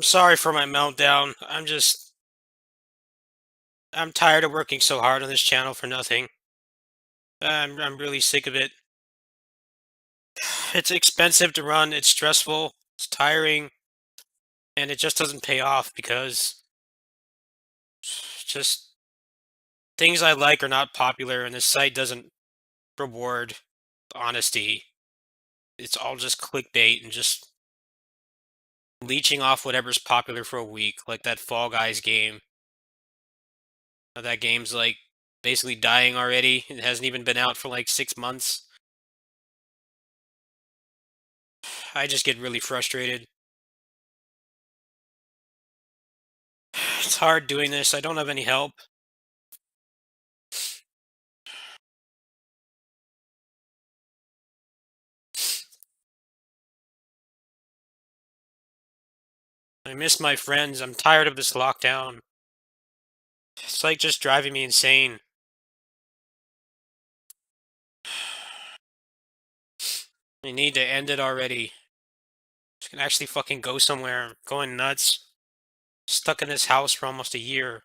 Sorry for my meltdown. I'm tired of working so hard on this channel for nothing. I'm really sick of it. It's expensive to run, it's stressful, it's tiring, and it just doesn't pay off because just things I like are not popular and this site doesn't reward honesty. It's all just clickbait and just leeching off whatever's popular for a week, like that Fall Guys game. That game's like basically dying already. It hasn't even been out for like 6 months. I just get really frustrated. It's hard doing this. I don't have any help. I miss my friends. I'm tired of this lockdown. It's like just driving me insane. We need to end it already. Just can actually fucking go somewhere. I'm going nuts. Stuck in this house for almost a year.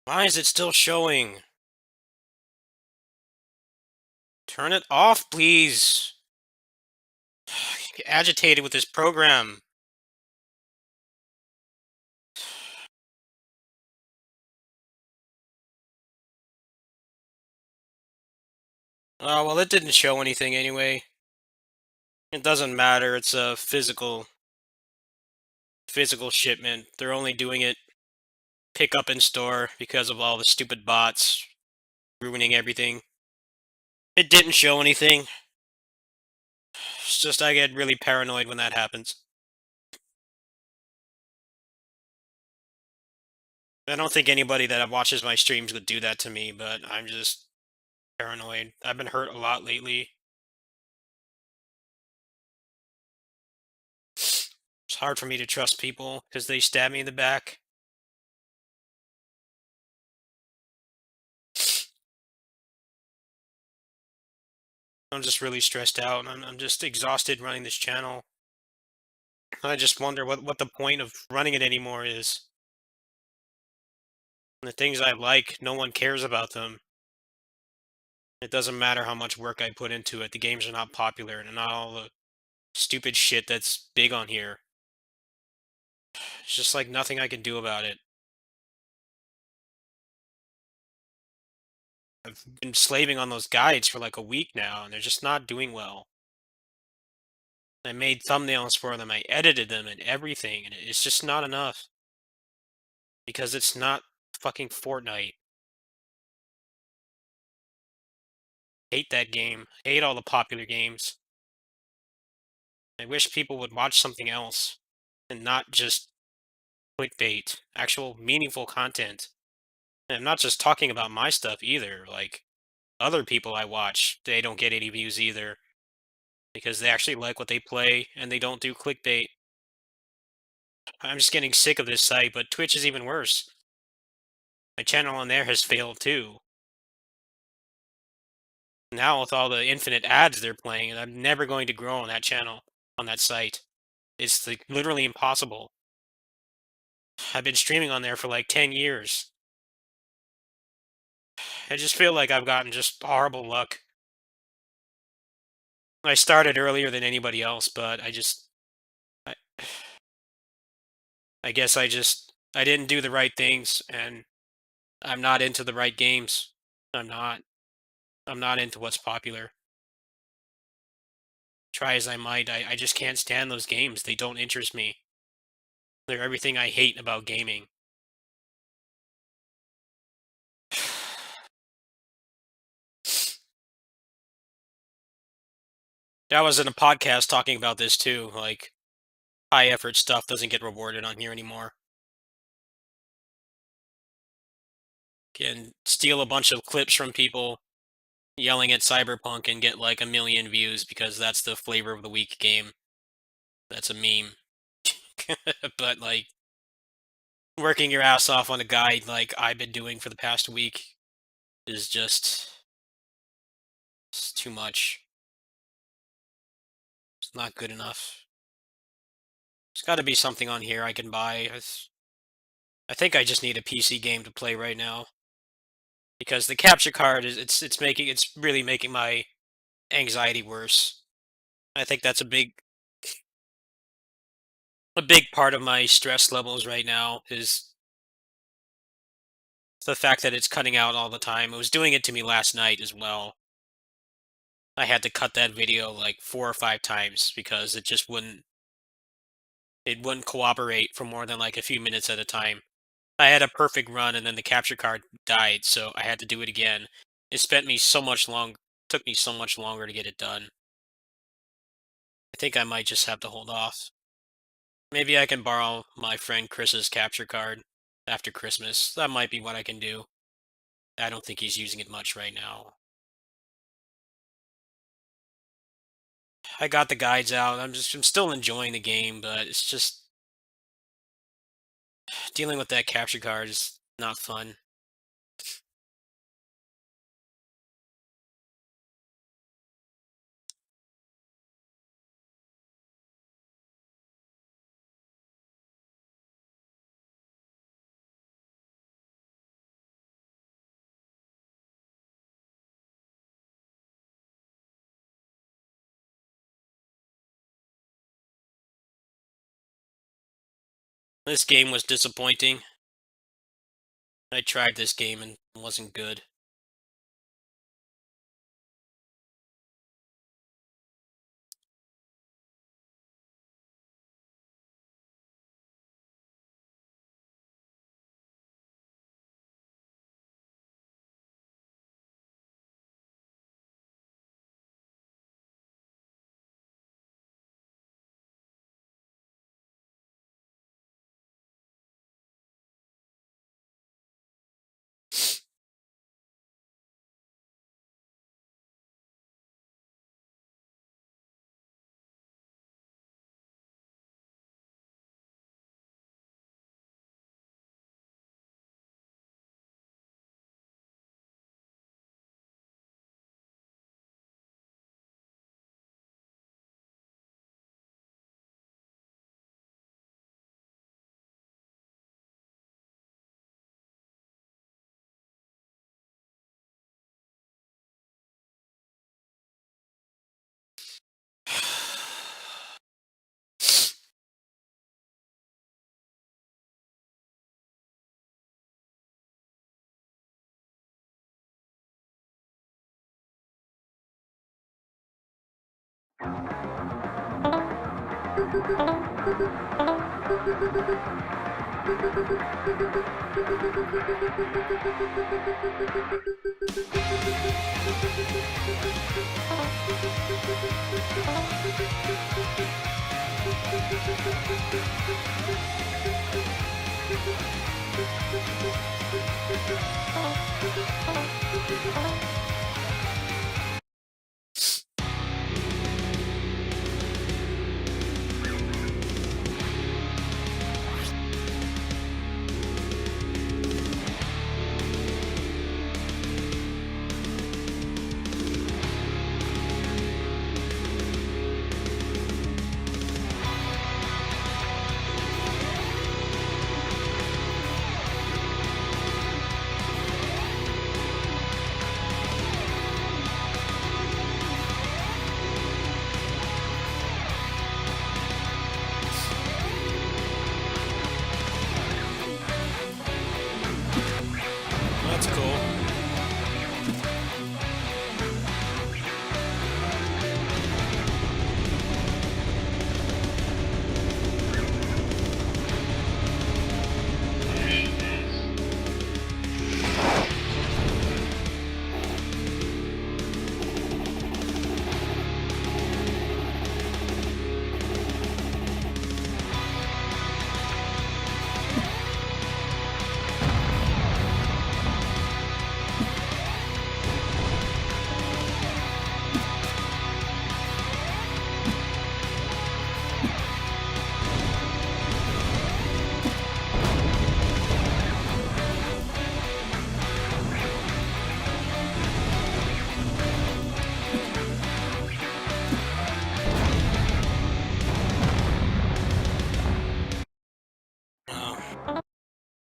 Why is it still showing? Turn it off, please. I get agitated with this program. Oh, well, it didn't show anything anyway. It doesn't matter. It's a physical shipment. They're only doing it pick up in store because of all the stupid bots ruining everything. It didn't show anything. It's just I get really paranoid when that happens. I don't think anybody that watches my streams would do that to me, but I'm just paranoid. I've been hurt a lot lately. It's hard for me to trust people because they stab me in the back. I'm just really stressed out and I'm just exhausted running this channel. I just wonder what the point of running it anymore is. The things I like, no one cares about them. It doesn't matter how much work I put into it. The games are not popular and not all the stupid shit that's big on here. It's just like nothing I can do about it. I've been slaving on those guides for like a week now, and they're just not doing well. I made thumbnails for them, I edited them and everything, and it's just not enough. Because it's not fucking Fortnite. Hate that game. Hate all the popular games. I wish people would watch something else and not just clickbait, actual meaningful content. And I'm not just talking about my stuff either. Like other people I watch, they don't get any views either because they actually like what they play and they don't do clickbait. I'm just getting sick of this site, but Twitch is even worse. My channel on there has failed too. Now with all the infinite ads they're playing, and I'm never going to grow on that channel, on that site. It's like literally impossible. I've been streaming on there for like 10 years. I just feel like I've gotten just horrible luck. I started earlier than anybody else, but I, I guess I didn't do the right things, and I'm not into the right games. I'm not. I'm not into what's popular. Try as I might, I just can't stand those games. They don't interest me. They're everything I hate about gaming. I was in a podcast talking about this too. Like, high effort stuff doesn't get rewarded on here anymore. Can steal a bunch of clips from people yelling at Cyberpunk and get like a million views because that's the flavor of the week game. That's a meme. But like working your ass off on a guide like I've been doing for the past week is just it's too much. It's not good enough. There's got to be something on here I can buy. I think I just need a PC game to play right now because the capture card is it's really making my anxiety worse. I think that's a big part of my stress levels right now is the fact that it's cutting out all the time. It was doing it to me last night as well. I had to cut that video like 4 or 5 times because it wouldn't cooperate for more than like a few minutes at a time. I had a perfect run and then the capture card died, so I had to do it again. It spent me so much long took me so much longer to get it done. I think I might just have to hold off. Maybe I can borrow my friend Chris's capture card after Christmas. That might be what I can do. I don't think he's using it much right now. I got the guides out. I'm still enjoying the game, but it's just dealing with that capture card is not fun. This game was disappointing. I tried this game and it wasn't good.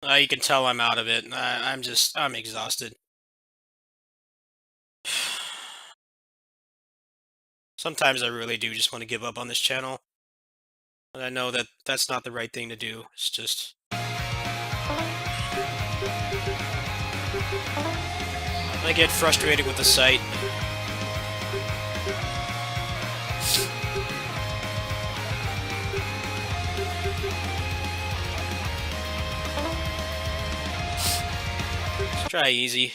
You can tell I'm out of it. I'm exhausted. Sometimes I really do just want to give up on this channel, but I know that that's not the right thing to do. It's just I get frustrated with the site. Let's try easy.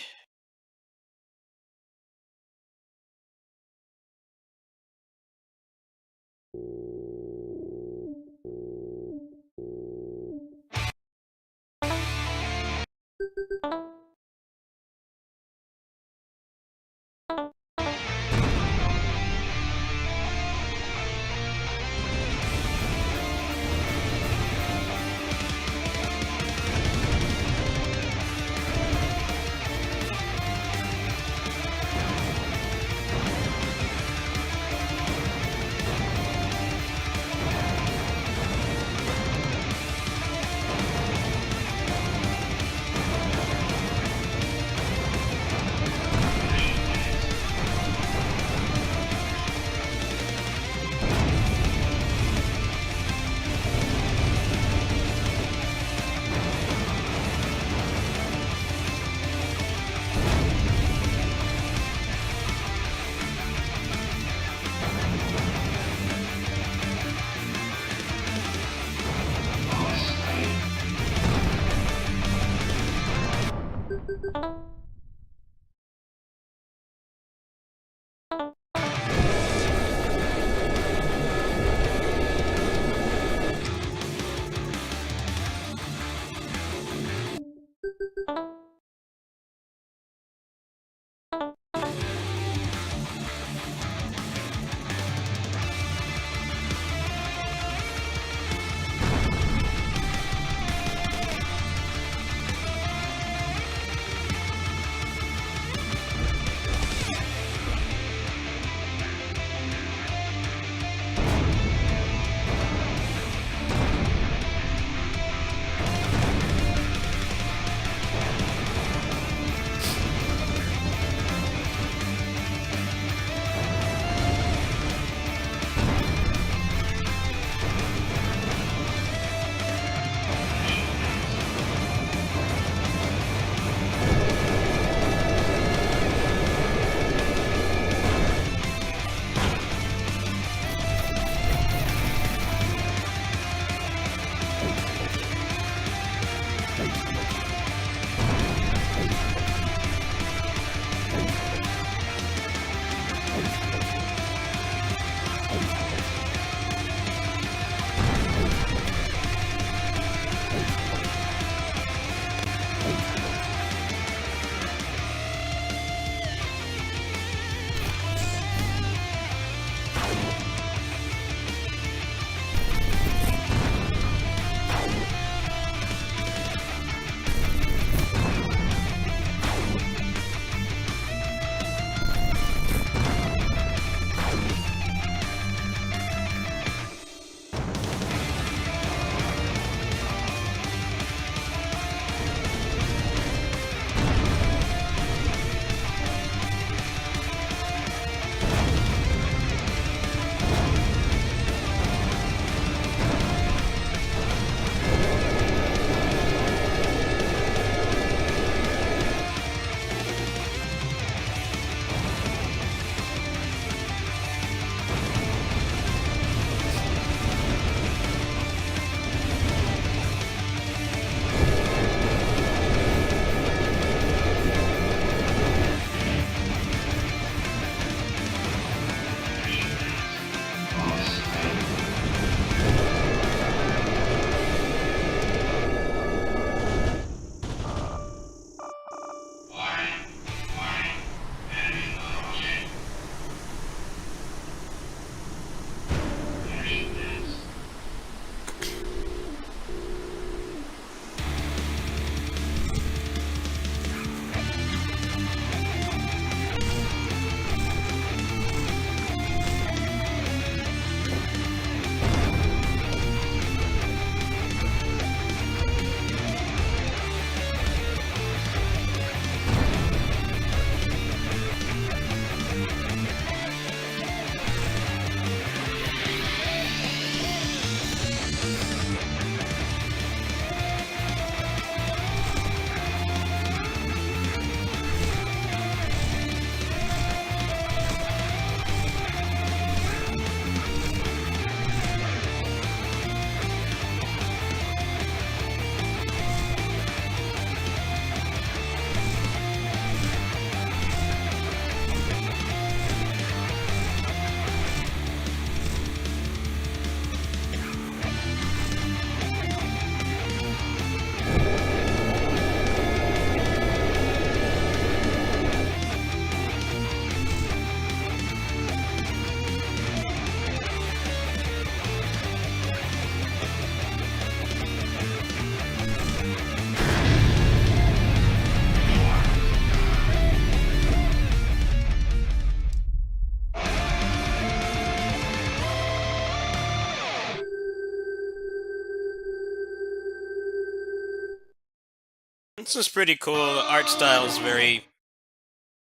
This is pretty cool. The art style is very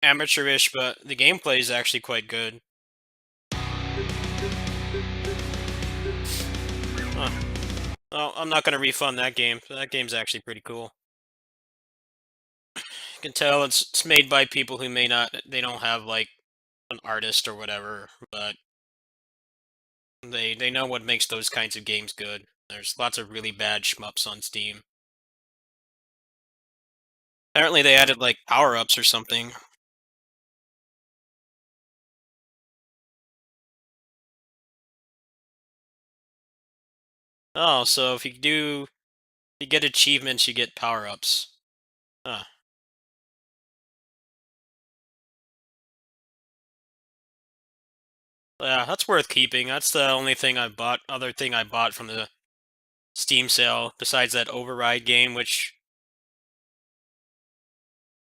amateurish, but the gameplay is actually quite good. Huh. Oh, I'm not gonna refund that game. That game's actually pretty cool. You can tell it's made by people who may not they don't have like an artist or whatever, but they know what makes those kinds of games good. There's lots of really bad shmups on Steam. Apparently they added like power-ups or something. Oh, so if you get achievements, you get power-ups. Huh. Yeah, that's worth keeping. That's the only thing I bought, other thing I bought from the Steam sale, besides that Override game, which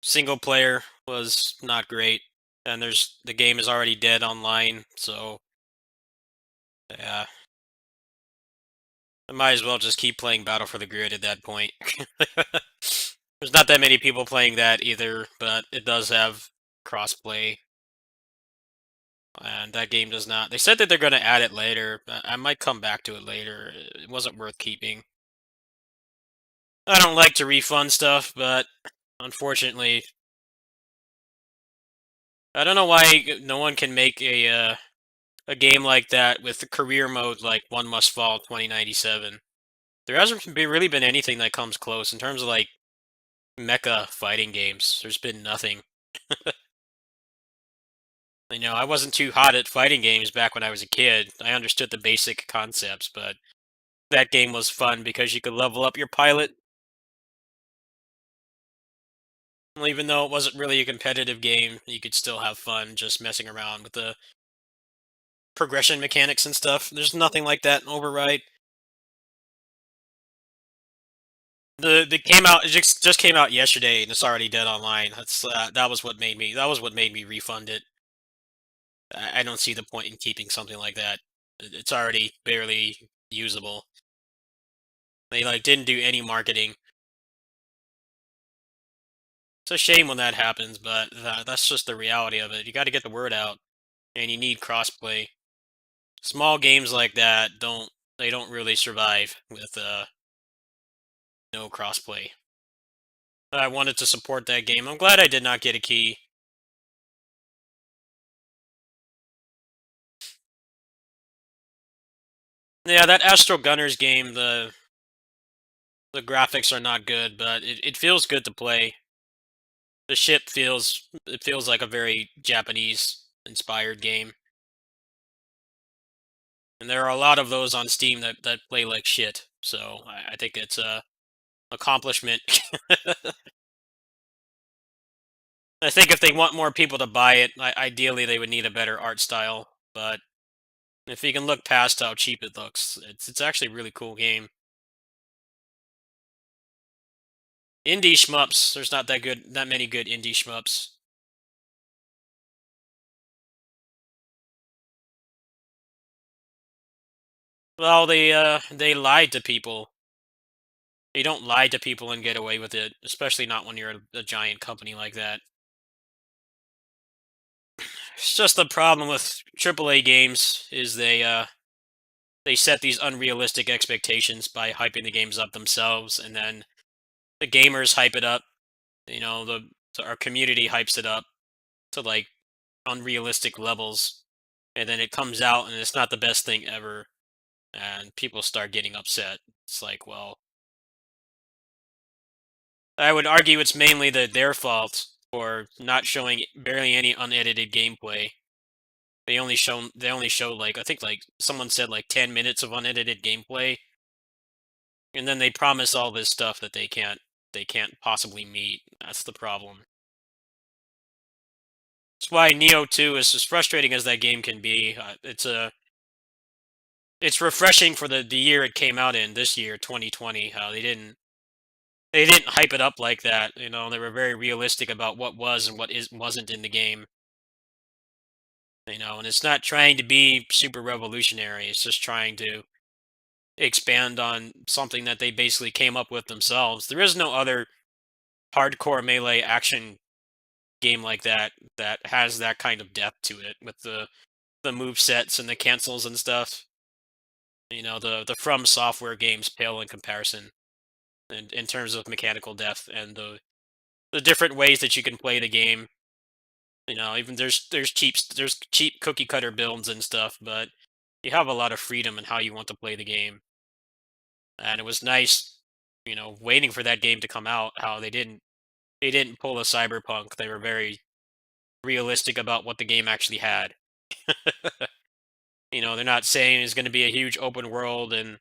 single player was not great. And the game is already dead online, so yeah. I might as well just keep playing Battle for the Grid at that point. There's not that many people playing that either, but it does have crossplay. And that game does not. They said that they're going to add it later, but I might come back to it later. It wasn't worth keeping. I don't like to refund stuff, but unfortunately, I don't know why no one can make a game like that with the career mode like One Must Fall 2097. There hasn't really been anything that comes close in terms of like mecha fighting games. There's been nothing. I wasn't too hot at fighting games back when I was a kid. I understood the basic concepts, but that game was fun because you could level up your pilot. Well, even though it wasn't really a competitive game, you could still have fun just messing around with the progression mechanics and stuff. There's nothing like that in Override. The came out it just came out yesterday and it's already dead online. That was what made me refund it. I don't see the point in keeping something like that. It's already barely usable. They like didn't do any marketing. It's a shame when that happens, but that's just the reality of it. You got to get the word out, and you need crossplay. Small games like that don't really survive with no crossplay. I wanted to support that game. I'm glad I did not get a key. Yeah, that Astro Gunners game, the graphics are not good, but it feels good to play. The ship feels like a very Japanese inspired game. And there are a lot of those on Steam that play like shit. So I think it's a accomplishment. I think if they want more people to buy it, ideally they would need a better art style. But if you can look past how cheap it looks, it's actually a really cool game. Indie shmups, there's not that many good indie shmups. Well, they lied to people. You don't lie to people and get away with it, especially not when you're a giant company like that. It's just the problem with AAA games is they set these unrealistic expectations by hyping the games up themselves, and then the gamers hype it up. Our community hypes it up to like unrealistic levels, and then it comes out and it's not the best thing ever, and people start getting upset. It's like, well, I would argue it's mainly their fault for not showing barely any unedited gameplay. They only show like I think like someone said like 10 minutes of unedited gameplay, and then they promise all this stuff that they can't possibly meet. That's the problem. That's why Neo 2 is as frustrating as that game can be. It's refreshing for the year it came out in, this year 2020, how they didn't hype it up like that. They were very realistic about what was and wasn't in the game. And it's not trying to be super revolutionary. It's just trying to expand on something that they basically came up with themselves. There is no other hardcore melee action game like that that has that kind of depth to it with the move sets and the cancels and stuff. You know, the From Software games pale in comparison in terms of mechanical depth and the different ways that you can play the game. You know, even there's cheap cookie cutter builds and stuff, but you have a lot of freedom in how you want to play the game. And it was nice, you know, waiting for that game to come out. How they didn't pull a Cyberpunk. They were very realistic about what the game actually had. You know, they're not saying it's going to be a huge open world and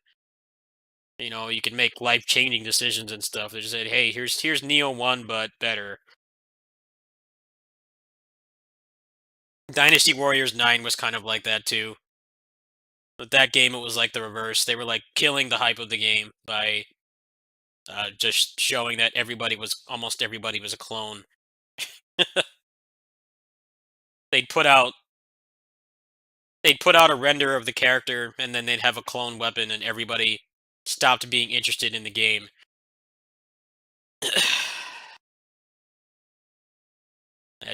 you know you can make life changing decisions and stuff. They just said, hey, here's Neo One, but better. Dynasty Warriors 9 was kind of like that too. But that game, it was like the reverse. They were like killing the hype of the game by just showing that almost everybody was a clone. They'd put out they'd put out a render of the character, and then they'd have a clone weapon, and everybody stopped being interested in the game.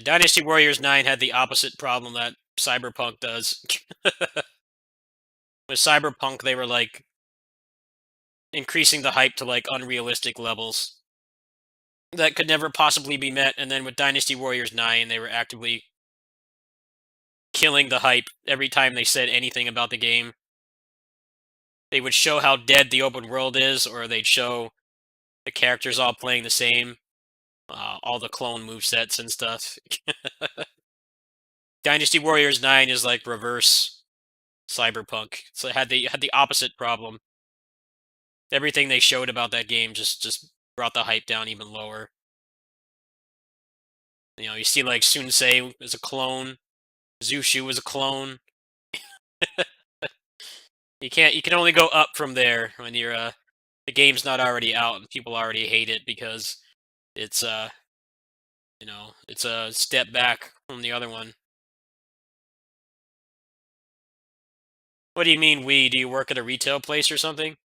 Dynasty Warriors 9 had the opposite problem that Cyberpunk does. With Cyberpunk, they were like increasing the hype to like unrealistic levels that could never possibly be met. And then with Dynasty Warriors 9, they were actively killing the hype every time they said anything about the game. They would show how dead the open world is, or they'd show the characters all playing the same, all the clone movesets and stuff. Dynasty Warriors 9 is like reverse Cyberpunk. So it had the opposite problem. Everything they showed about that game just brought the hype down even lower. You know, you see like Sunsei is a clone, Zushu is a clone. You can only go up from there when the game's not already out and people already hate it because it's it's a step back from the other one. What do you mean we? Do you work at a retail place or something?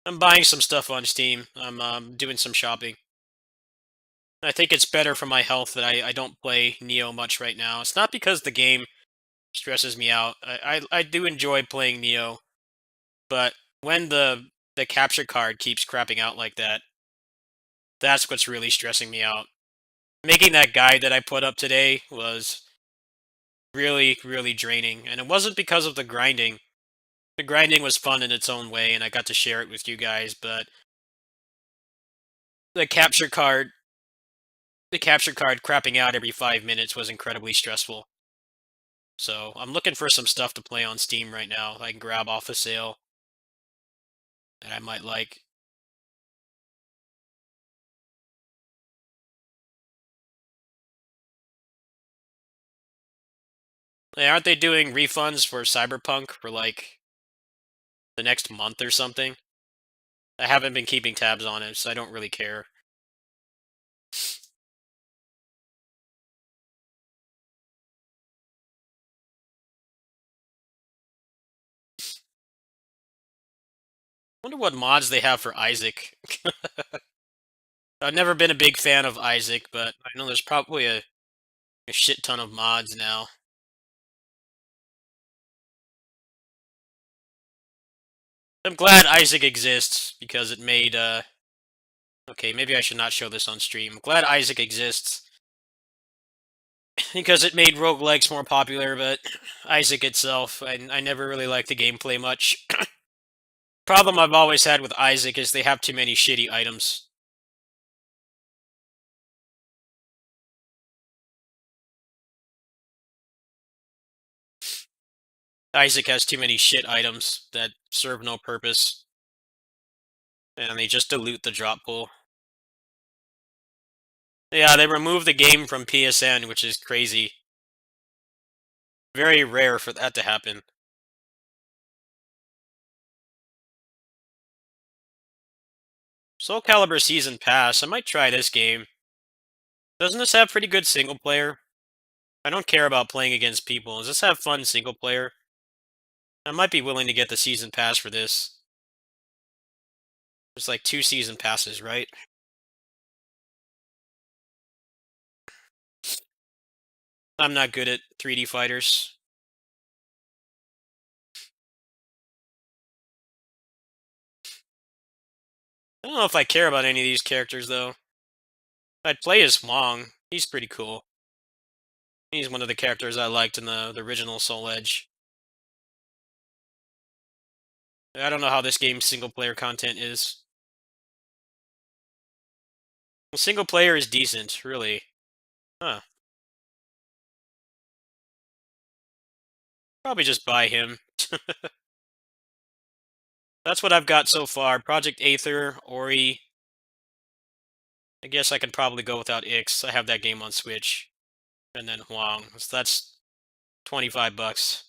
I'm buying some stuff on Steam. I'm doing some shopping. I think it's better for my health that I don't play Neo much right now. It's not because the game stresses me out. I do enjoy playing Neo, but when the capture card keeps crapping out like that, that's what's really stressing me out. Making that guide that I put up today was really, really draining, and it wasn't because of the grinding. The grinding was fun in its own way, and I got to share it with you guys, but the capture card the capture card crapping out every 5 minutes was incredibly stressful. So I'm looking for some stuff to play on Steam right now. I can grab off a sale that I might like. Hey, aren't they doing refunds for Cyberpunk for like the next month or something? I haven't been keeping tabs on it, so I don't really care. Wonder what mods they have for Isaac. I've never been a big fan of Isaac, but I know there's probably a shit ton of mods now. I'm glad Isaac exists because it made okay, maybe I should not show this on stream. I'm glad Isaac exists because it made roguelikes more popular, but Isaac itself, I never really liked the gameplay much. Problem I've always had with Isaac is they have too many shitty items. Isaac has too many shit items that serve no purpose, and they just dilute the drop pool. Yeah, they removed the game from PSN, which is crazy. Very rare for that to happen. Soul Calibur Season Pass, I might try this game. Doesn't this have pretty good single player? I don't care about playing against people. Does this have fun single player? I might be willing to get the season pass for this. There's like 2 season passes, right? I'm not good at 3D fighters. I don't know if I care about any of these characters though. I'd play as Wong. He's pretty cool. He's one of the characters I liked in the original Soul Edge. I don't know how this game's single player content is. Well, single player is decent, really. Huh. Probably just buy him. That's what I've got so far. Project Aether, Ori. I guess I could probably go without Ix. I have that game on Switch. And then Huang. So that's 25 bucks.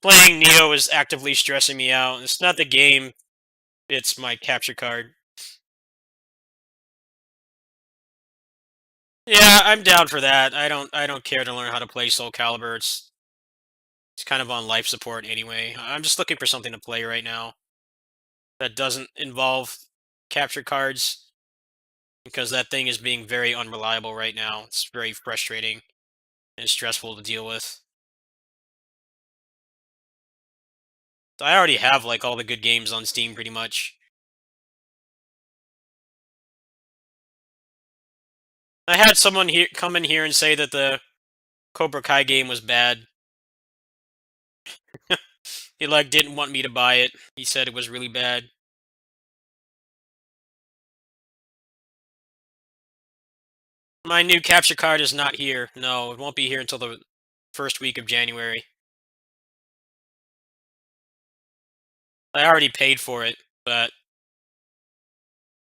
Playing Neo is actively stressing me out. It's not the game, it's my capture card. Yeah, I'm down for that. I don't care to learn how to play Soul Calibur. It's kind of on life support anyway. I'm just looking for something to play right now that doesn't involve capture cards because that thing is being very unreliable right now. It's very frustrating and stressful to deal with. I already have like all the good games on Steam pretty much. I had someone here come in here and say that the Cobra Kai game was bad. He like didn't want me to buy it. He said it was really bad. My new capture card is not here. No, it won't be here until the first week of January. I already paid for it, but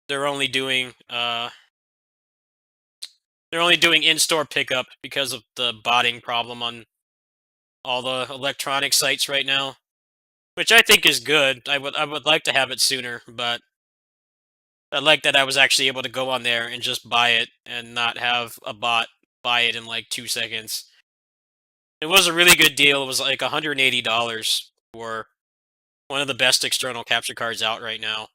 they're only doing uh they're only doing in-store pickup because of the botting problem on all the electronic sites right now, which I think is good. I would like to have it sooner, but I like that I was actually able to go on there and just buy it and not have a bot buy it in like 2 seconds. It was a really good deal. It was like $180 for one of the best external capture cards out right now.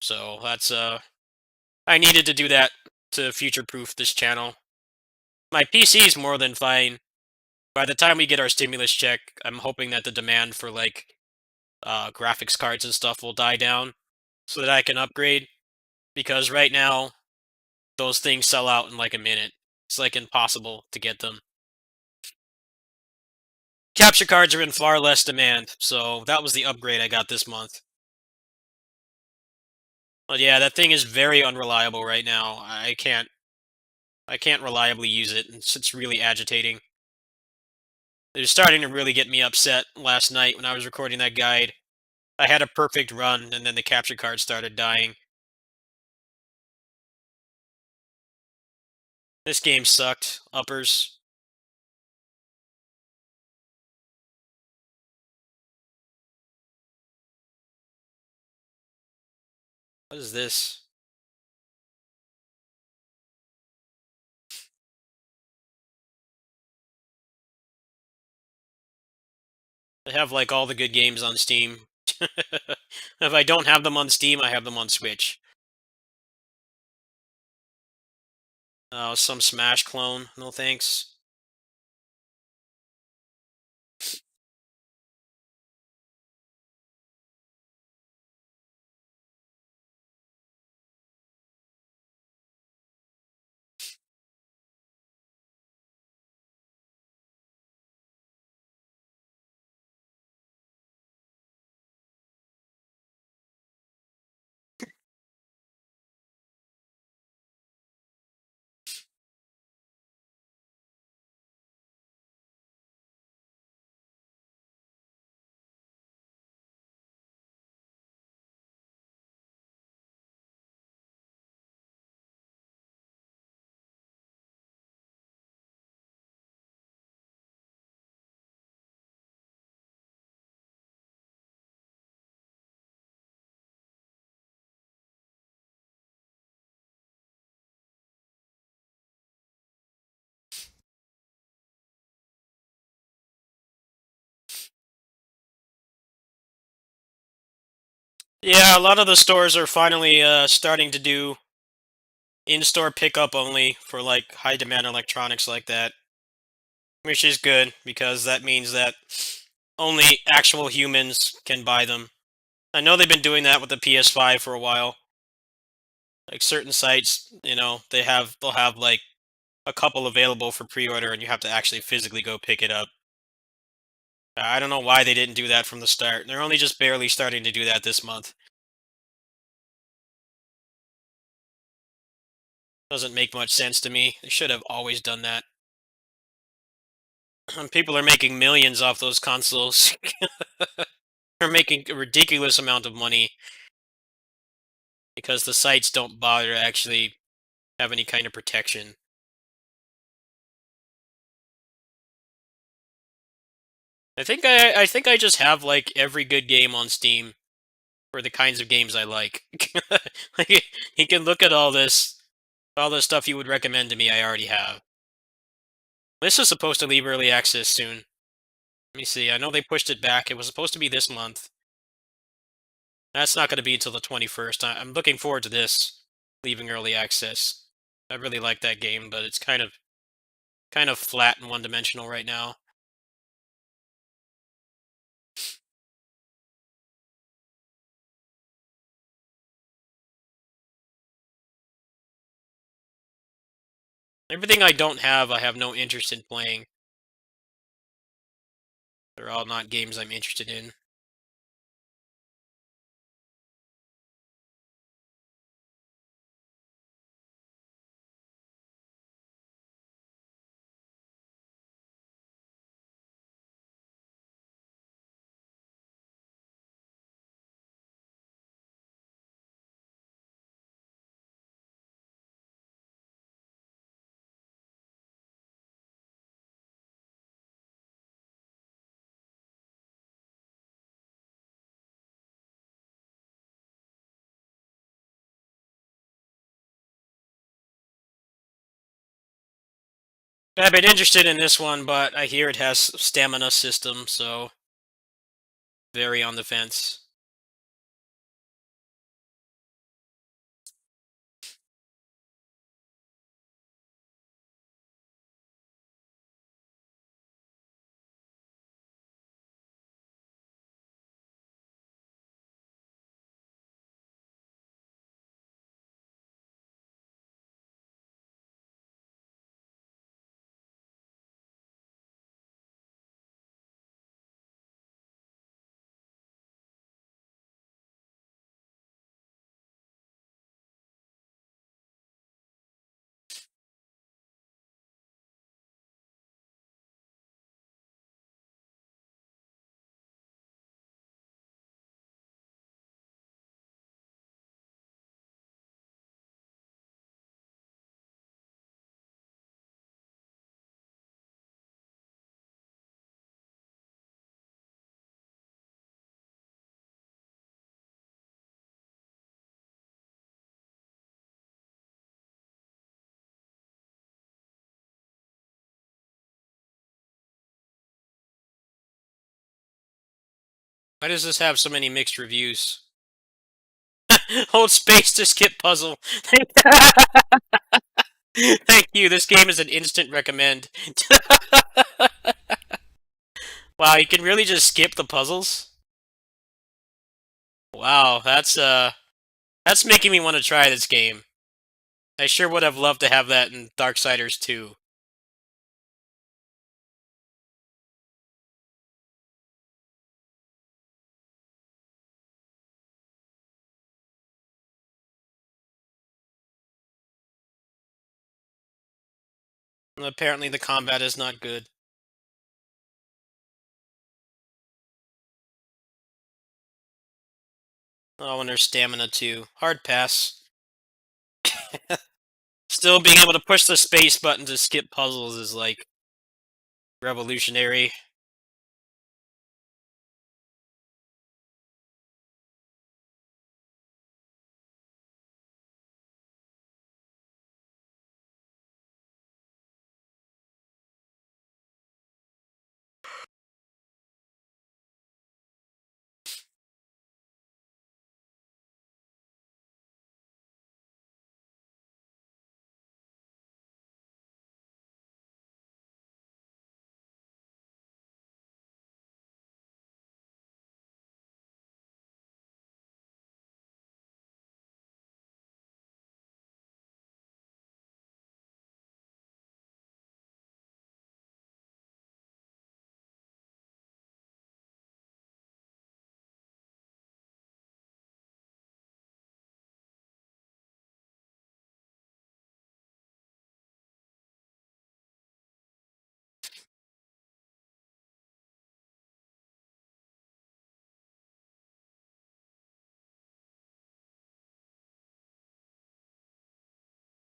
So that's I needed to do that to future proof this channel. My PC is more than fine. By the time we get our stimulus check, I'm hoping that the demand for like graphics cards and stuff will die down so that I can upgrade because right now those things sell out in like a minute. It's like impossible to get them. Capture cards are in far less demand, so that was the upgrade I got this month. But yeah, that thing is very unreliable right now. I can't reliably use it. It's really agitating. It was starting to really get me upset last night when I was recording that guide. I had a perfect run and then the capture card started dying. This game sucked. Uppers. What is this? I have like all the good games on Steam. If I don't have them on Steam, I have them on Switch. Oh, some Smash clone. No thanks. Yeah, a lot of the stores are finally starting to do in-store pickup only for like high demand electronics like that, which is good because that means that only actual humans can buy them. I know they've been doing that with the PS5 for a while. Like certain sites, they'll have like a couple available for pre-order and you have to actually physically go pick it up. I don't know why they didn't do that from the start. They're only just barely starting to do that this month. Doesn't make much sense to me. They should have always done that. People are making millions off those consoles. They're making a ridiculous amount of money because the sites don't bother to actually have any kind of protection. I think I just have like every good game on Steam for the kinds of games I like. Like you can look at all this stuff you would recommend to me. I already have. This is supposed to leave early access soon. Let me see. I know they pushed it back. It was supposed to be this month. That's not going to be until the 21st. I'm looking forward to this leaving early access. I really like that game, but it's kind of flat and one-dimensional right now. Everything I don't have, I have no interest in playing. They're all not games I'm interested in. I've been interested in this one, but I hear it has stamina system, so very on the fence. Why does this have so many mixed reviews? Hold space to skip puzzle. Thank you. This game is an instant recommend. Wow, you can really just skip the puzzles? Wow, that's making me want to try this game. I sure would have loved to have that in Darksiders 2. Apparently the combat is not good. Oh, and there's stamina too. Hard pass. Still being able to push the space button to skip puzzles is like revolutionary.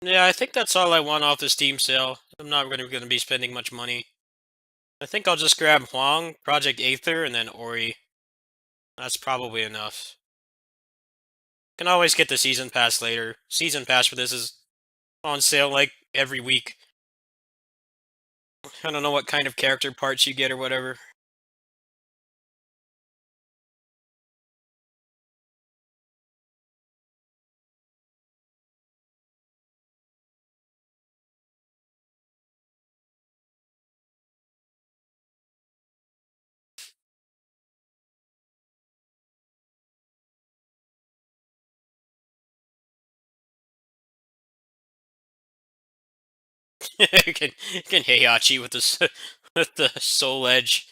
Yeah, I think that's all I want off the Steam sale. I'm not really going to be spending much money. I think I'll just grab Huang, Project Aether, and then Ori. That's probably enough. Can always get the season pass later. Season pass for this is on sale like every week. I don't know what kind of character parts you get or whatever. you can Heihachi with with the Soul Edge.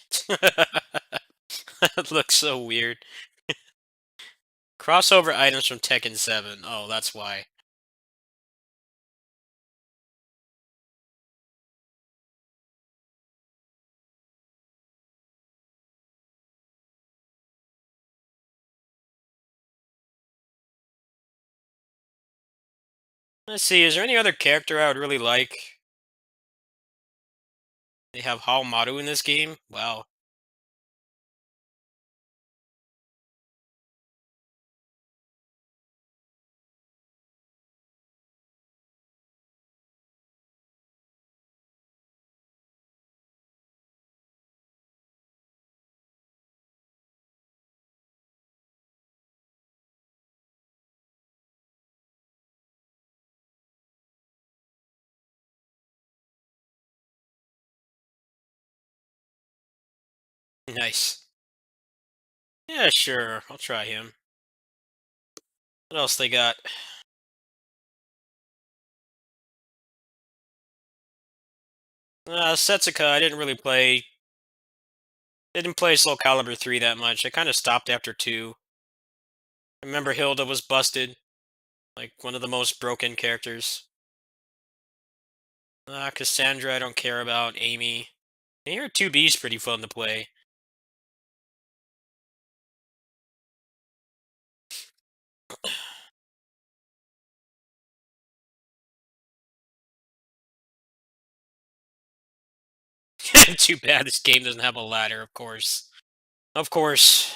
That looks so weird. Crossover items from Tekken 7. Oh, that's why. Let's see, is there any other character I would really like? They have Maru in this game? Wow. Nice. Yeah, sure. I'll try him. What else they got? Setsuka, I didn't really play. Didn't play Soul Calibur 3 that much. I kind of stopped after 2. I remember Hilda was busted. Like, one of the most broken characters. Cassandra, I don't care about. Amy. I hear 2B's pretty fun to play. Too bad this game doesn't have a ladder, of course. Of course.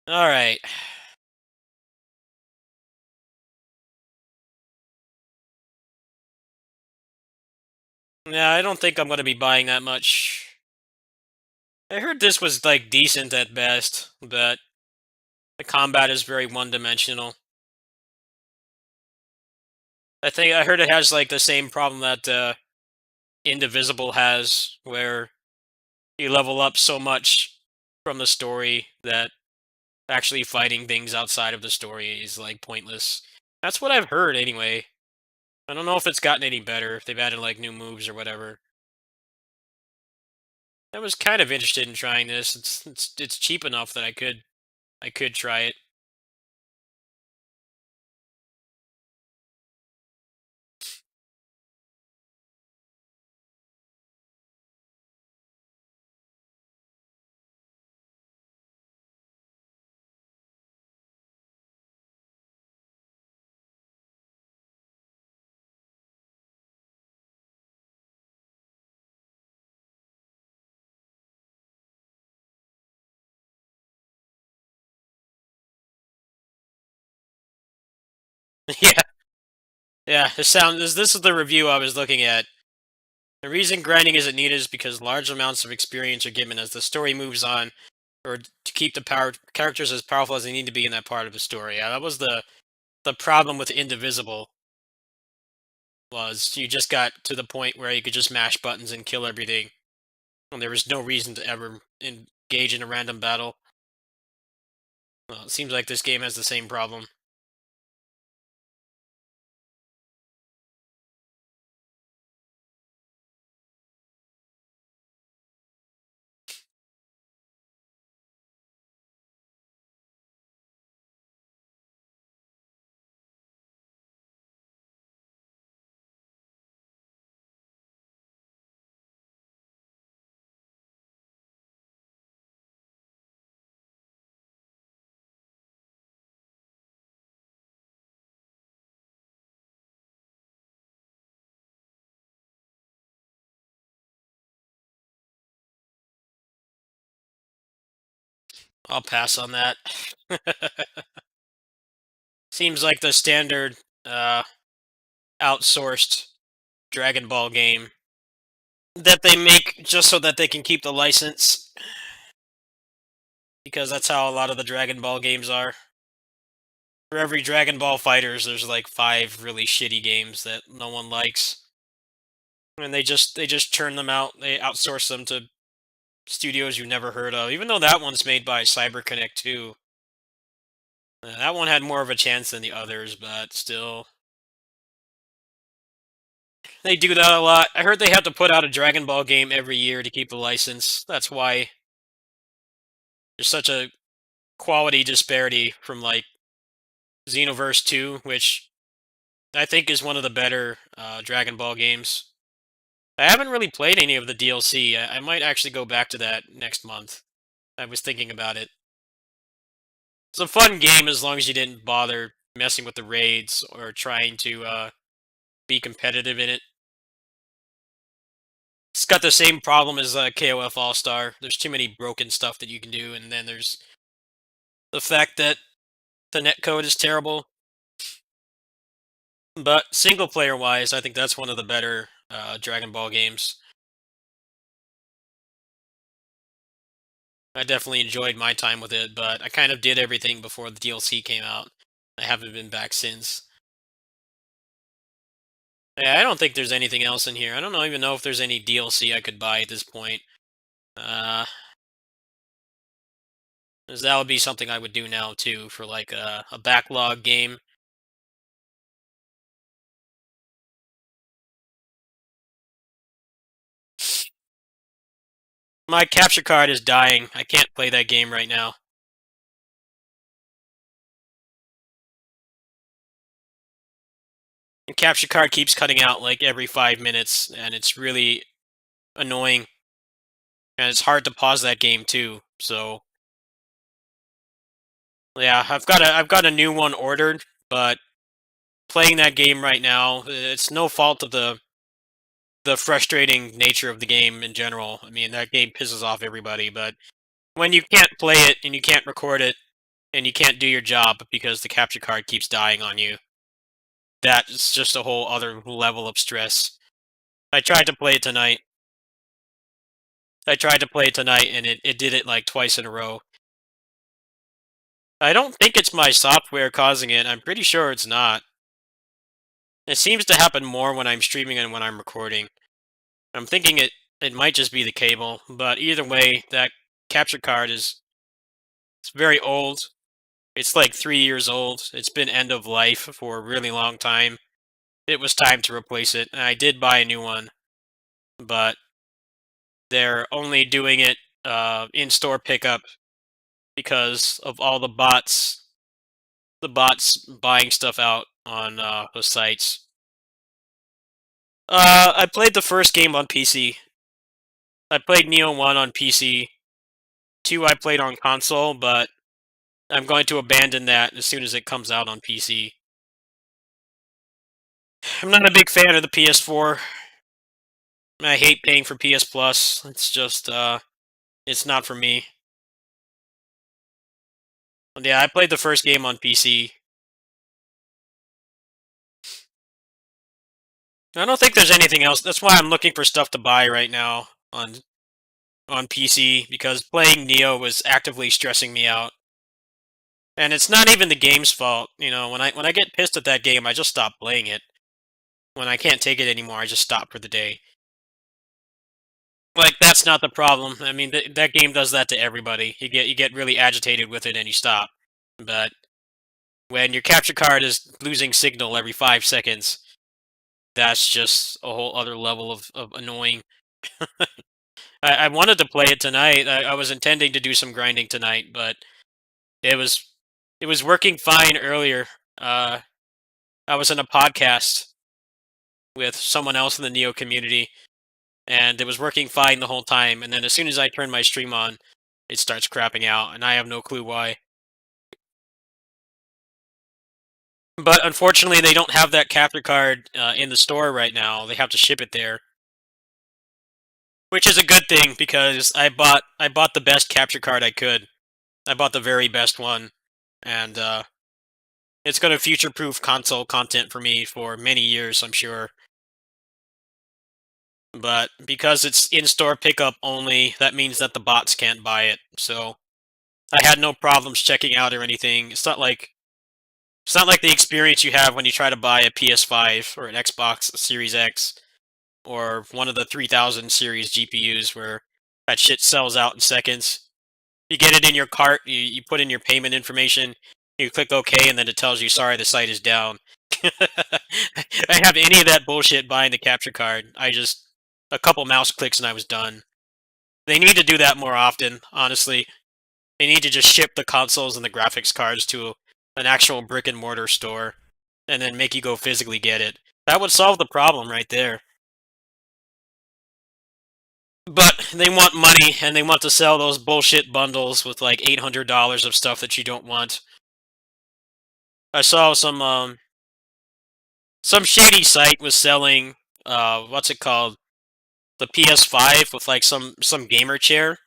Alright. Yeah, I don't think I'm going to be buying that much. I heard this was, like, decent at best, but the combat is very one-dimensional. I think I heard it has, like, the same problem that, Indivisible has, where you level up so much from the story that actually fighting things outside of the story is, like, pointless. That's what I've heard anyway. I don't know if it's gotten any better, if they've added, like, new moves or whatever. I was kind of interested in trying this. It's cheap enough that I could try it. Yeah, yeah. This is the review I was looking at. The reason grinding isn't needed is because large amounts of experience are given as the story moves on, or to keep the characters as powerful as they need to be in that part of the story. Yeah, that was the problem with Indivisible. Was you just got to the point where you could just mash buttons and kill everything, and there was no reason to ever engage in a random battle. Well, it seems like this game has the same problem. I'll pass on that. Seems like the standard uh, outsourced Dragon Ball game that they make just so that they can keep the license, because that's how a lot of the Dragon Ball games are. For every Dragon Ball Fighters, there's like 5 really shitty games that no one likes, and they just churn them out. They outsource them to studios you've never heard of. Even though that one's made by CyberConnect too, that one had more of a chance than the others, but still, they do that a lot. I heard they have to put out a Dragon Ball game every year to keep the license. That's why there's such a quality disparity from like Xenoverse 2, which I think is one of the better Dragon Ball games. I haven't really played any of the DLC. I might actually go back to that next month. I was thinking about it. It's a fun game as long as you didn't bother messing with the raids or trying to be competitive in it. It's got the same problem as KOF All Star. There's too many broken stuff that you can do, and then there's the fact that the netcode is terrible. But single player wise, I think that's one of the better Dragon Ball games. I definitely enjoyed my time with it, but I kind of did everything before the DLC came out. I haven't been back since. Yeah, I don't think there's anything else in here. I don't even know if there's any DLC I could buy at this point. Uh, 'Cause that would be something I would do now too for like a backlog game. My capture card is dying. I can't play that game right now. The capture card keeps cutting out like every 5 minutes, and it's really annoying. And it's hard to pause that game too. So yeah, I've got a new one ordered, but playing that game right now, it's no fault of the frustrating nature of the game in general. I mean, that game pisses off everybody, but when you can't play it and you can't record it and you can't do your job because the capture card keeps dying on you, that's just a whole other level of stress. I tried to play it tonight. I tried to play it tonight and it did it like twice in a row. I don't think it's my software causing it. I'm pretty sure it's not. It seems to happen more when I'm streaming and when I'm recording. I'm thinking it might just be the cable, but either way, that capture card is it's very old. It's like 3 years old. It's been end of life for a really long time. It was time to replace it, and I did buy a new one, but they're only doing it in-store pickup because of all the bots buying stuff out on the sites. I played the first game on PC. I played Neo 1 on PC. 2 I played on console, but I'm going to abandon that as soon as it comes out on PC. I'm not a big fan of the PS4. I hate paying for PS Plus. It's just it's not for me. But yeah, I played the first game on PC. I don't think there's anything else. That's why I'm looking for stuff to buy right now on PC, because playing Neo was actively stressing me out. And it's not even the game's fault. You know, when I get pissed at that game, I just stop playing it. When I can't take it anymore, I just stop for the day. Like that's not the problem. I mean, that game does that to everybody. You get really agitated with it and you stop. But when your capture card is losing signal every 5 seconds, that's just a whole other level of annoying. I wanted to play it tonight. I was intending to do some grinding tonight, but it was it was working fine earlier. Uh, I was in a podcast with someone else in the Neo community, and it was working fine the whole time. And then as soon as I turn my stream on, it starts crapping out, and I have no clue why. But unfortunately, they don't have that capture card in the store right now. They have to ship it there, which is a good thing because I bought the best capture card I could. I bought the very best one, and it's gonna future-proof console content for me for many years, I'm sure. But because it's in-store pickup only, that means that the bots can't buy it. So I had no problems checking out or anything. It's not like the experience you have when you try to buy a PS5 or an Xbox Series X or one of the 3000 series GPUs where that shit sells out in seconds. You get it in your cart, you put in your payment information, you click OK, and then it tells you, sorry, the site is down. I have any of that bullshit buying the capture card. A couple mouse clicks and I was done. They need to do that more often, honestly. They need to just ship the consoles and the graphics cards to an actual brick and mortar store and then make you go physically get it. That would solve the problem right there. But they want money and they want to sell those bullshit bundles with like $800 of stuff that you don't want. I saw some shady site was selling what's it called? The PS5 with like some gamer chair,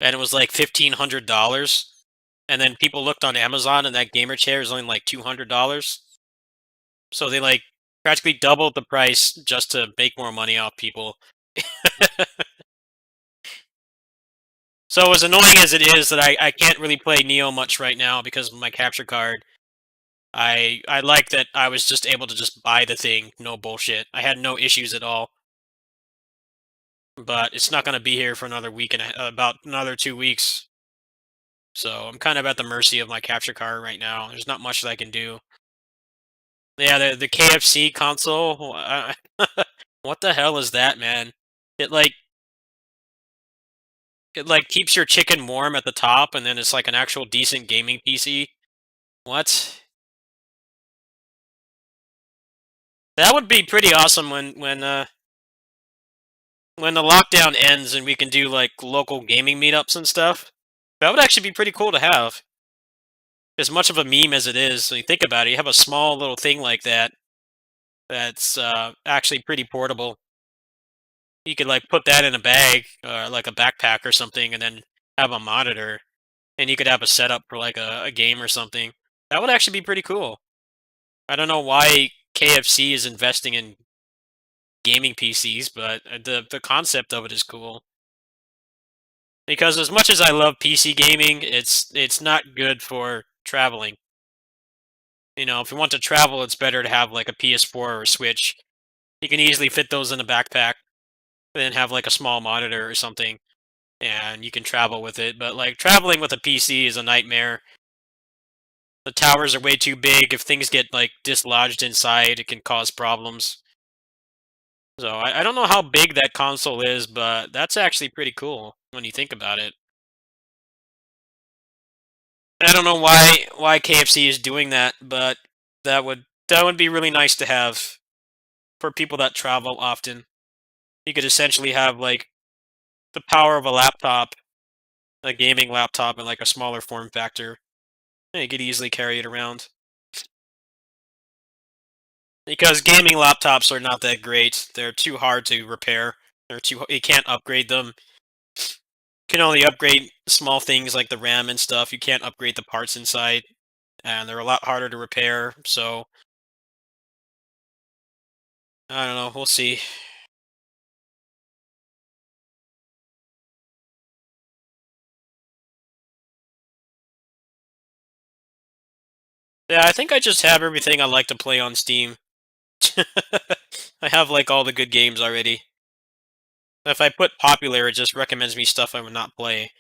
and it was like $1,500. And then people looked on Amazon and that gamer chair is only like $200. So they like practically doubled the price just to make more money off people. So as annoying as it is that I can't really play Neo much right now because of my capture card, I like that I was just able to just buy the thing, no bullshit. I had no issues at all. But it's not going to be here for another week and about another 2 weeks. So I'm kind of at the mercy of my capture card right now. There's not much that I can do. Yeah, the KFC console. What the hell is that, man? It like it like keeps your chicken warm at the top, and then it's like an actual decent gaming PC. What? That would be pretty awesome when the lockdown ends and we can do like local gaming meetups and stuff. That would actually be pretty cool to have. As much of a meme as it is, so you think about it, you have a small little thing like that that's actually pretty portable. You could like put that in a bag or like a backpack or something, and then have a monitor, and you could have a setup for like a game or something. That would actually be pretty cool. I don't know why KFC is investing in gaming PCs, but the concept of it is cool. Because as much as I love PC gaming, it's not good for traveling. You know, if you want to travel, it's better to have like a PS4 or a Switch. You can easily fit those in a backpack, then have like a small monitor or something, and you can travel with it. But like traveling with a PC is a nightmare. The towers are way too big. If things get like dislodged inside, it can cause problems. So I don't know how big that console is, but that's actually pretty cool when you think about it. I don't know why KFC is doing that, but that would be really nice to have for people that travel often. You could essentially have like the power of a laptop, a gaming laptop, in like a smaller form factor. And you could easily carry it around because gaming laptops are not that great. They're too hard to repair. You can't upgrade them. You can only upgrade small things like the RAM and stuff. You can't upgrade the parts inside, and they're a lot harder to repair. So I don't know. We'll see. Yeah, I think I just have everything I like to play on Steam. I have like all the good games already. If I put popular, it just recommends me stuff I would not play.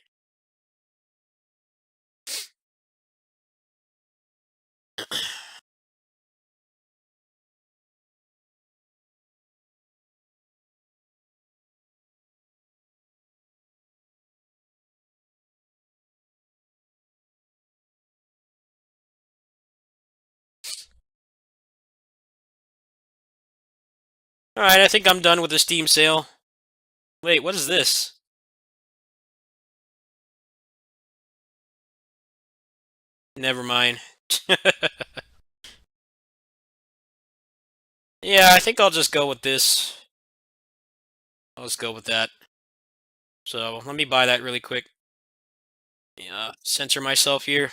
Alright, I think I'm done with the Steam sale. Wait, what is this? Never mind. Yeah, I think I'll just go with this. Let's go with that. So, let me buy that really quick. Censor myself here.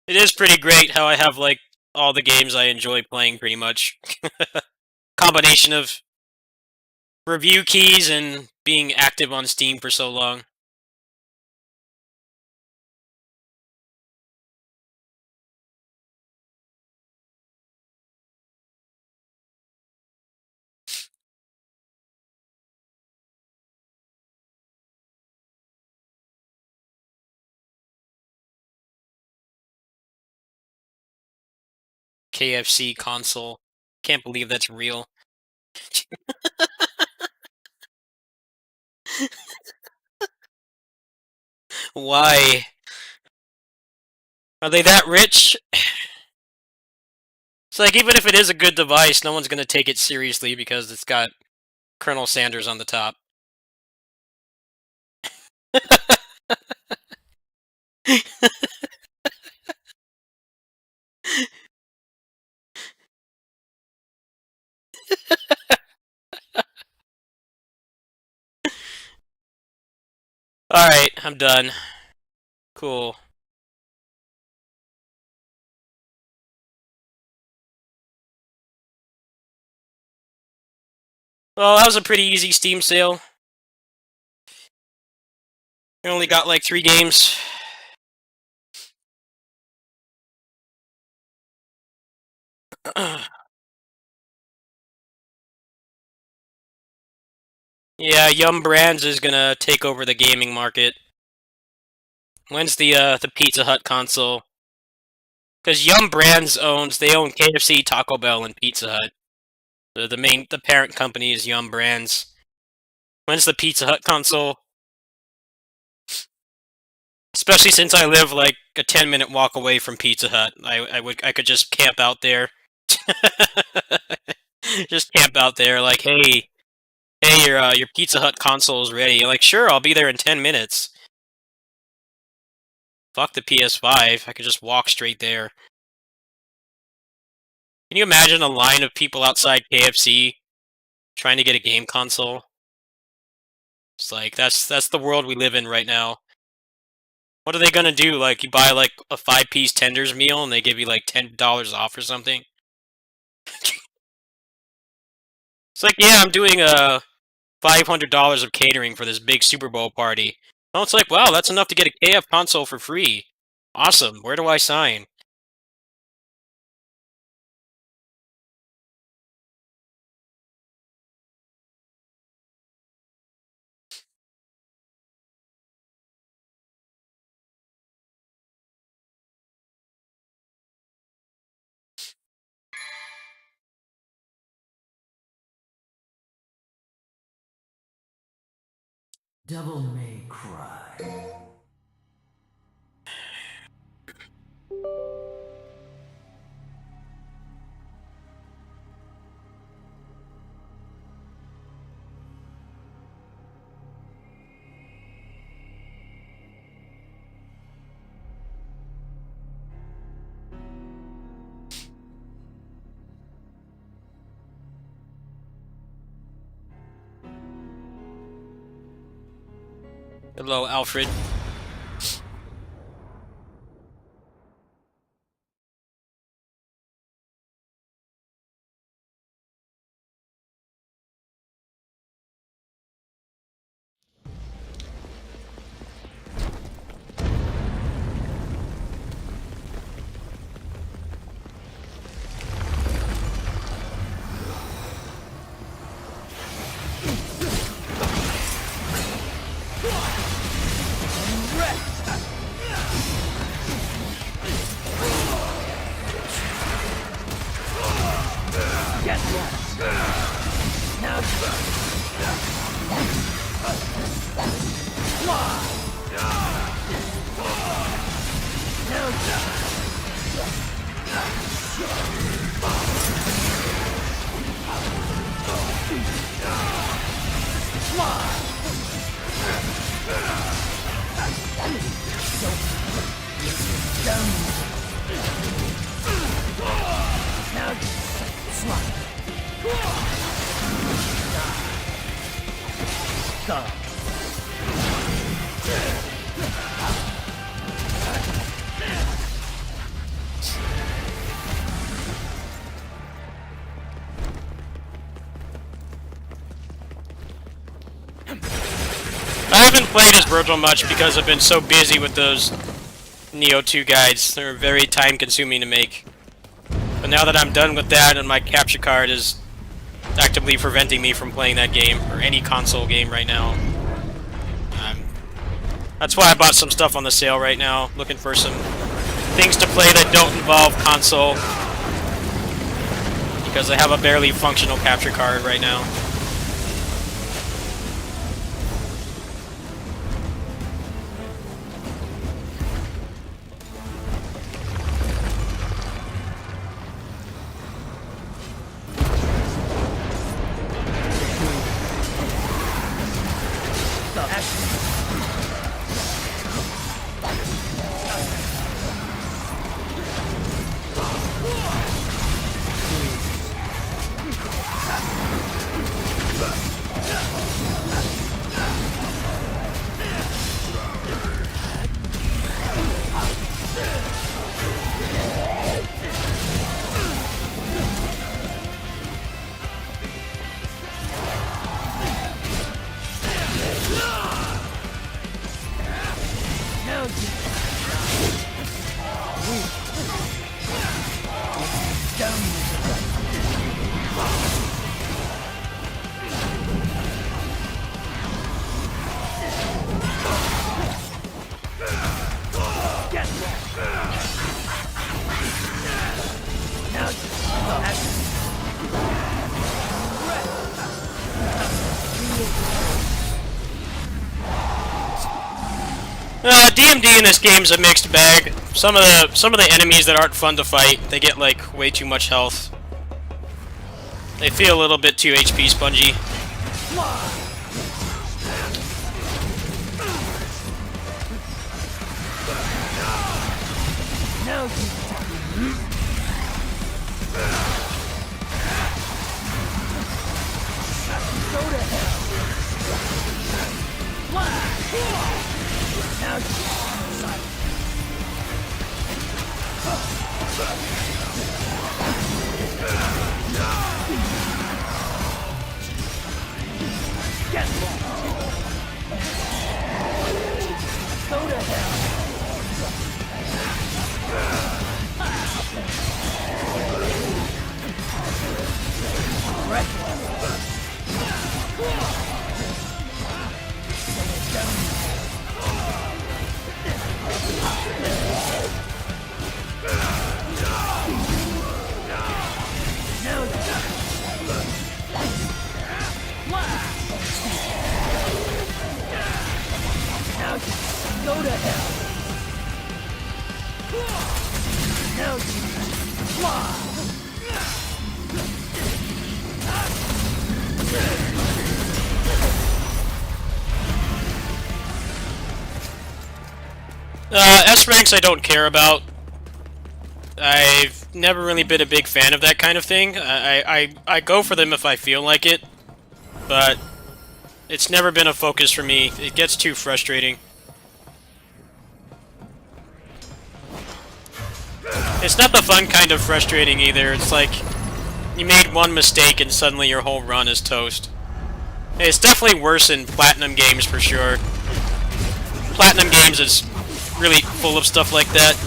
It is pretty great how I have like all the games I enjoy playing pretty much. Combination of review keys and being active on Steam for so long. KFC console. Can't believe that's real. Why? Are they that rich? It's like, even if it is a good device, no one's gonna take it seriously because it's got Colonel Sanders on the top. Alright, I'm done. Cool. Well, that was a pretty easy Steam sale. I only got like 3 games. Yeah, Yum Brands is gonna take over the gaming market. When's the Pizza Hut console? Because Yum Brands they own KFC, Taco Bell, and Pizza Hut. The parent company is Yum Brands. When's the Pizza Hut console? Especially since I live like a 10-minute walk away from Pizza Hut, I could just camp out there. Just camp out there, like, hey, your Pizza Hut console is ready. Like, sure, I'll be there in 10 minutes. Fuck the PS5. I could just walk straight there. Can you imagine a line of people outside KFC trying to get a game console? It's like that's the world we live in right now. What are they gonna do? Like, you buy like a 5-piece tenders meal and they give you like $10 off or something? It's like, yeah, I'm doing $500 of catering for this big Super Bowl party. Oh, it's like, wow, that's enough to get a KF console for free. Awesome. Where do I sign? Devil May Cry. Hello, Alfred. Now slide. Go. I haven't played as Virgil much because I've been so busy with those Neo 2 guides. They're very time consuming to make. But now that I'm done with that and my capture card is actively preventing me from playing that game, or any console game right now, that's why I bought some stuff on the sale right now, looking for some things to play that don't involve console, because I have a barely functional capture card right now. DMD in this game is a mixed bag. Some of the enemies that aren't fun to fight, they get like way too much health. They feel a little bit too HP spongy. S ranks I don't care about. I've never really been a big fan of that kind of thing. I go for them if I feel like it, but it's never been a focus for me. It gets too frustrating. It's not the fun kind of frustrating either. It's like you made one mistake and suddenly your whole run is toast. It's definitely worse in Platinum games for sure. Platinum games is really full of stuff like that.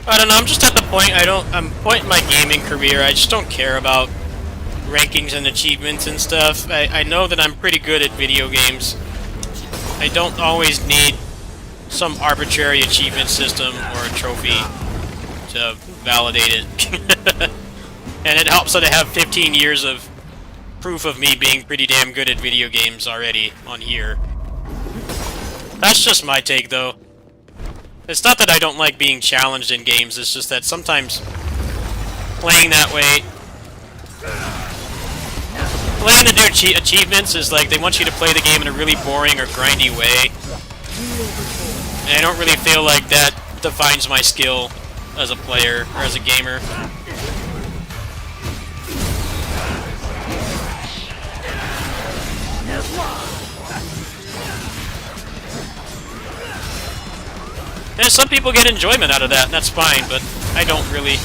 I don't know, I'm just at the point I'm point in my gaming career, I just don't care about rankings and achievements and stuff. I know that I'm pretty good at video games. I don't always need some arbitrary achievement system or a trophy to validate it. And it helps that I have 15 years of proof of me being pretty damn good at video games already on here. That's just my take, though. It's not that I don't like being challenged in games, it's just that sometimes playing that way... Playing to do achievements is like, they want you to play the game in a really boring or grindy way. And I don't really feel like that defines my skill as a player, or as a gamer. And some people get enjoyment out of that, and that's fine, but I don't really.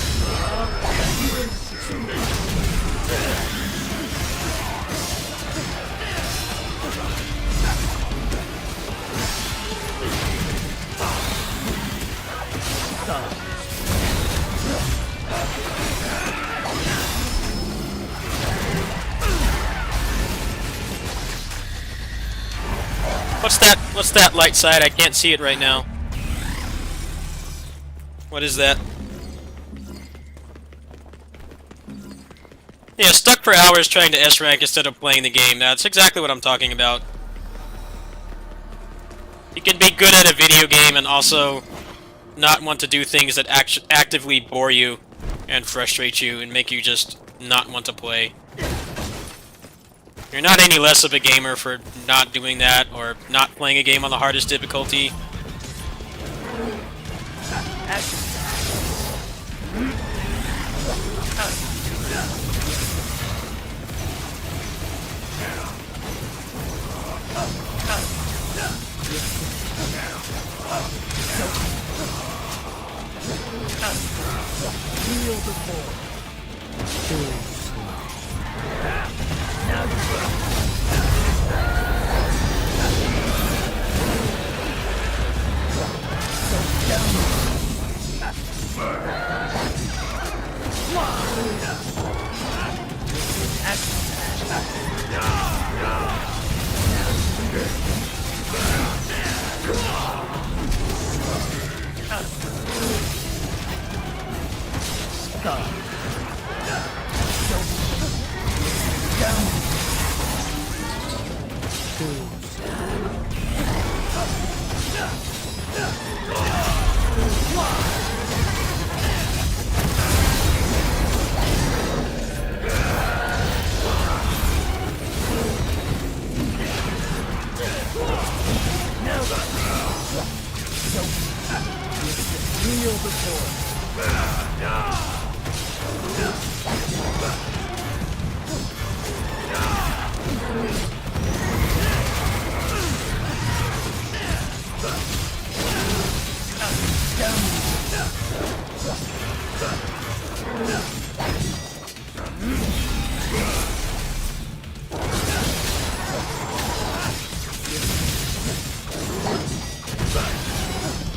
What's that light side? I can't see it right now. What is that? Yeah, stuck for hours trying to S-rank instead of playing the game. That's exactly what I'm talking about. You can be good at a video game and also not want to do things that actively bore you and frustrate you and make you just not want to play. You're not any less of a gamer for not doing that or not playing a game on the hardest difficulty.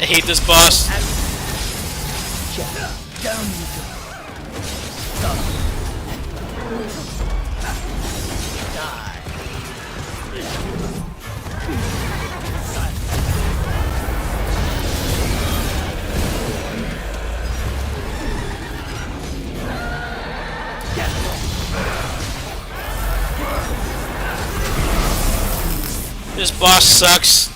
I hate this boss. This boss sucks.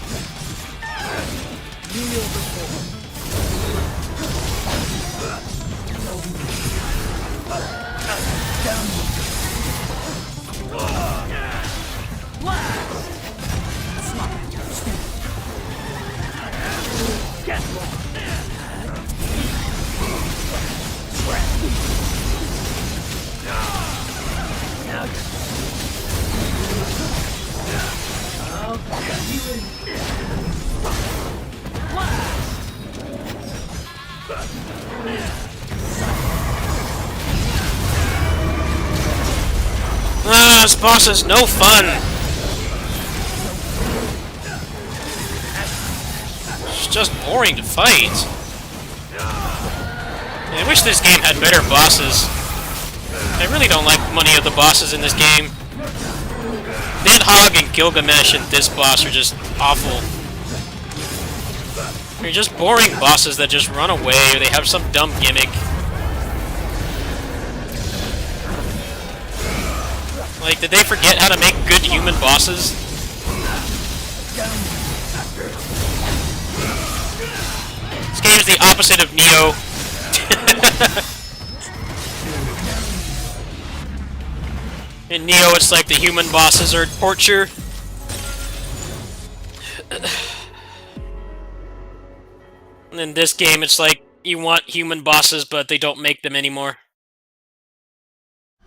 This boss is no fun. It's just boring to fight. I wish this game had better bosses. I really don't like many of the bosses in this game. Nidhogg and Gilgamesh and this boss are just awful. They're just boring bosses that just run away, or they have some dumb gimmick. Like, did they forget how to make good human bosses? This game is the opposite of Neo. In Neo, it's like the human bosses are torture. And in this game, it's like you want human bosses, but they don't make them anymore.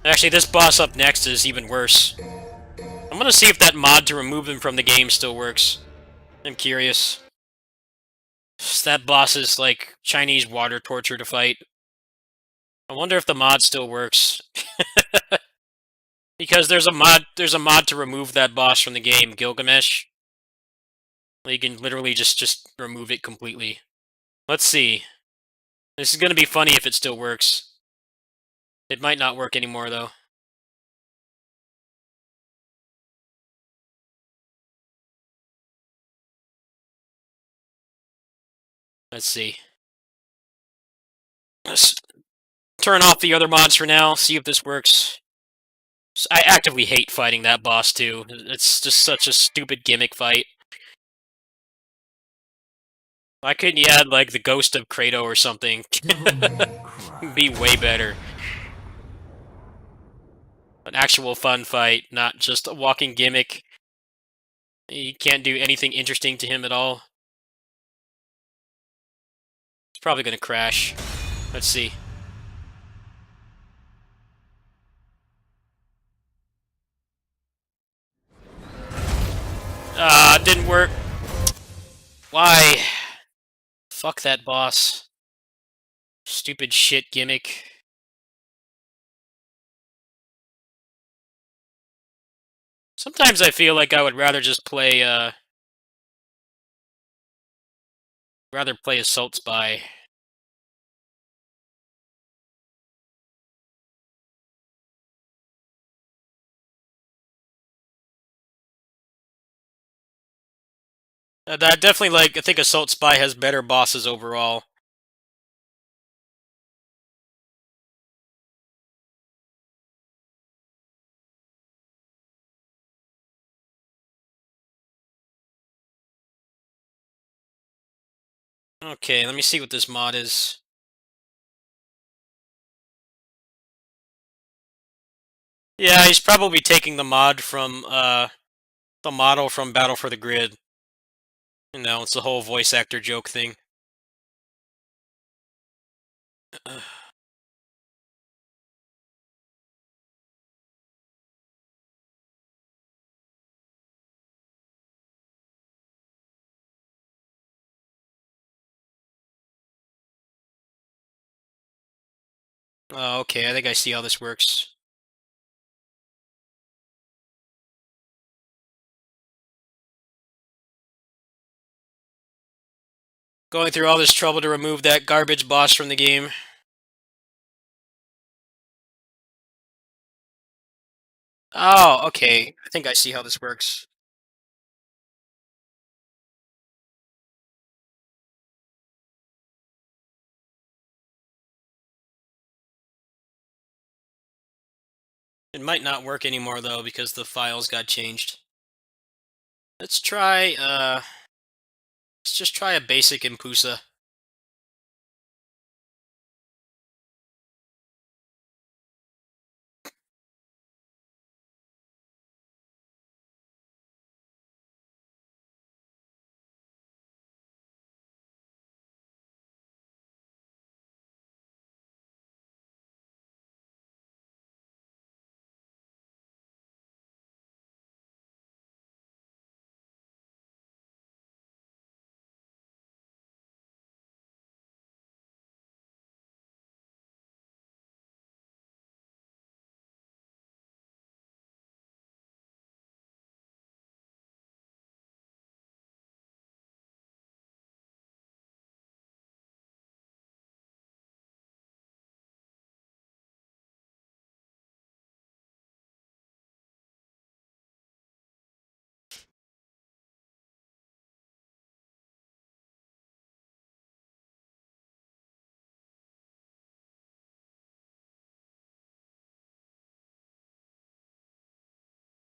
Actually, this boss up next is even worse. I'm gonna see if that mod to remove them from the game still works. I'm curious. That boss is like Chinese water torture to fight. I wonder if the mod still works. Because there's a mod to remove that boss from the game, Gilgamesh. You can literally just remove it completely. Let's see. This is gonna be funny if it still works. It might not work anymore though. Let's see. Let's turn off the other mods for now, see if this works. I actively hate fighting that boss too. It's just such a stupid gimmick fight. Why couldn't you add like the ghost of Kratos or something? Be way better. An actual fun fight, not just a walking gimmick. You can't do anything interesting to him at all. It's probably gonna crash. Let's see. Didn't work. Why? Fuck that boss. Stupid shit gimmick. Sometimes I feel like I would rather just play, Assault Spy. I think Assault Spy has better bosses overall. Okay, let me see what this mod is. Yeah, he's probably taking the mod from, the model from Battle for the Grid. You know, it's the whole voice actor joke thing. Okay, I think I see how this works. Going through all this trouble to remove that garbage boss from the game. Oh, okay. I think I see how this works. It might not work anymore though because the files got changed. Let's try let's just try a basic Impusa.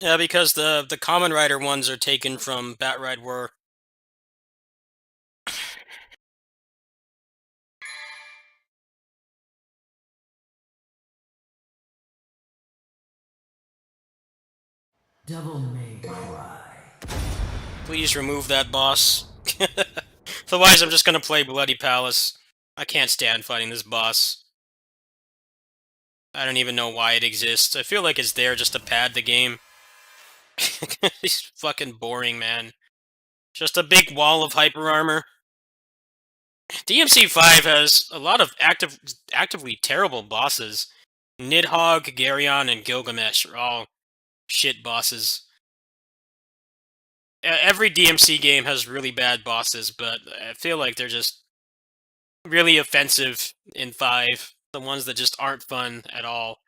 Yeah, because the Common Rider ones are taken from Batride War. Devil May Cry. Please remove that boss. Otherwise, I'm just gonna play Bloody Palace. I can't stand fighting this boss. I don't even know why it exists. I feel like it's there just to pad the game. He's fucking boring, man. Just a big wall of hyper armor. DMC5 has a lot of actively terrible bosses. Nidhogg, Garyon, and Gilgamesh are all shit bosses. Every DMC game has really bad bosses, but I feel like they're just really offensive in 5. The ones that just aren't fun at all.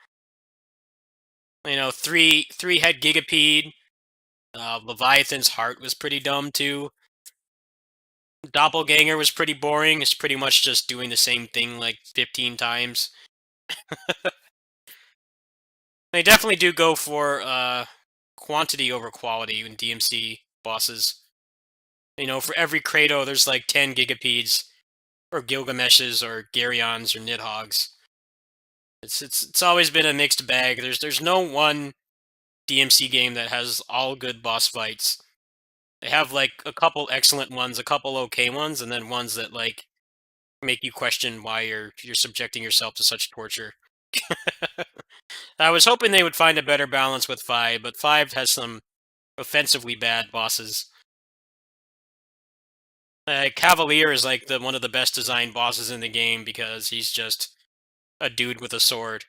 You know, three head Gigapede. Leviathan's heart was pretty dumb too. Doppelganger was pretty boring. It's pretty much just doing the same thing like 15 times. They definitely do go for quantity over quality in DMC bosses. You know, for every Kratos, there's like 10 Gigapedes, or Gilgameshes, or Garyons, or Nidhoggs. It's always been a mixed bag. There's no one DMC game that has all good boss fights. They have like a couple excellent ones, a couple okay ones, and then ones that like make you question why you're subjecting yourself to such torture. I was hoping they would find a better balance with 5, but 5 has some offensively bad bosses. Cavalier is like the one of the best designed bosses in the game because he's just a dude with a sword.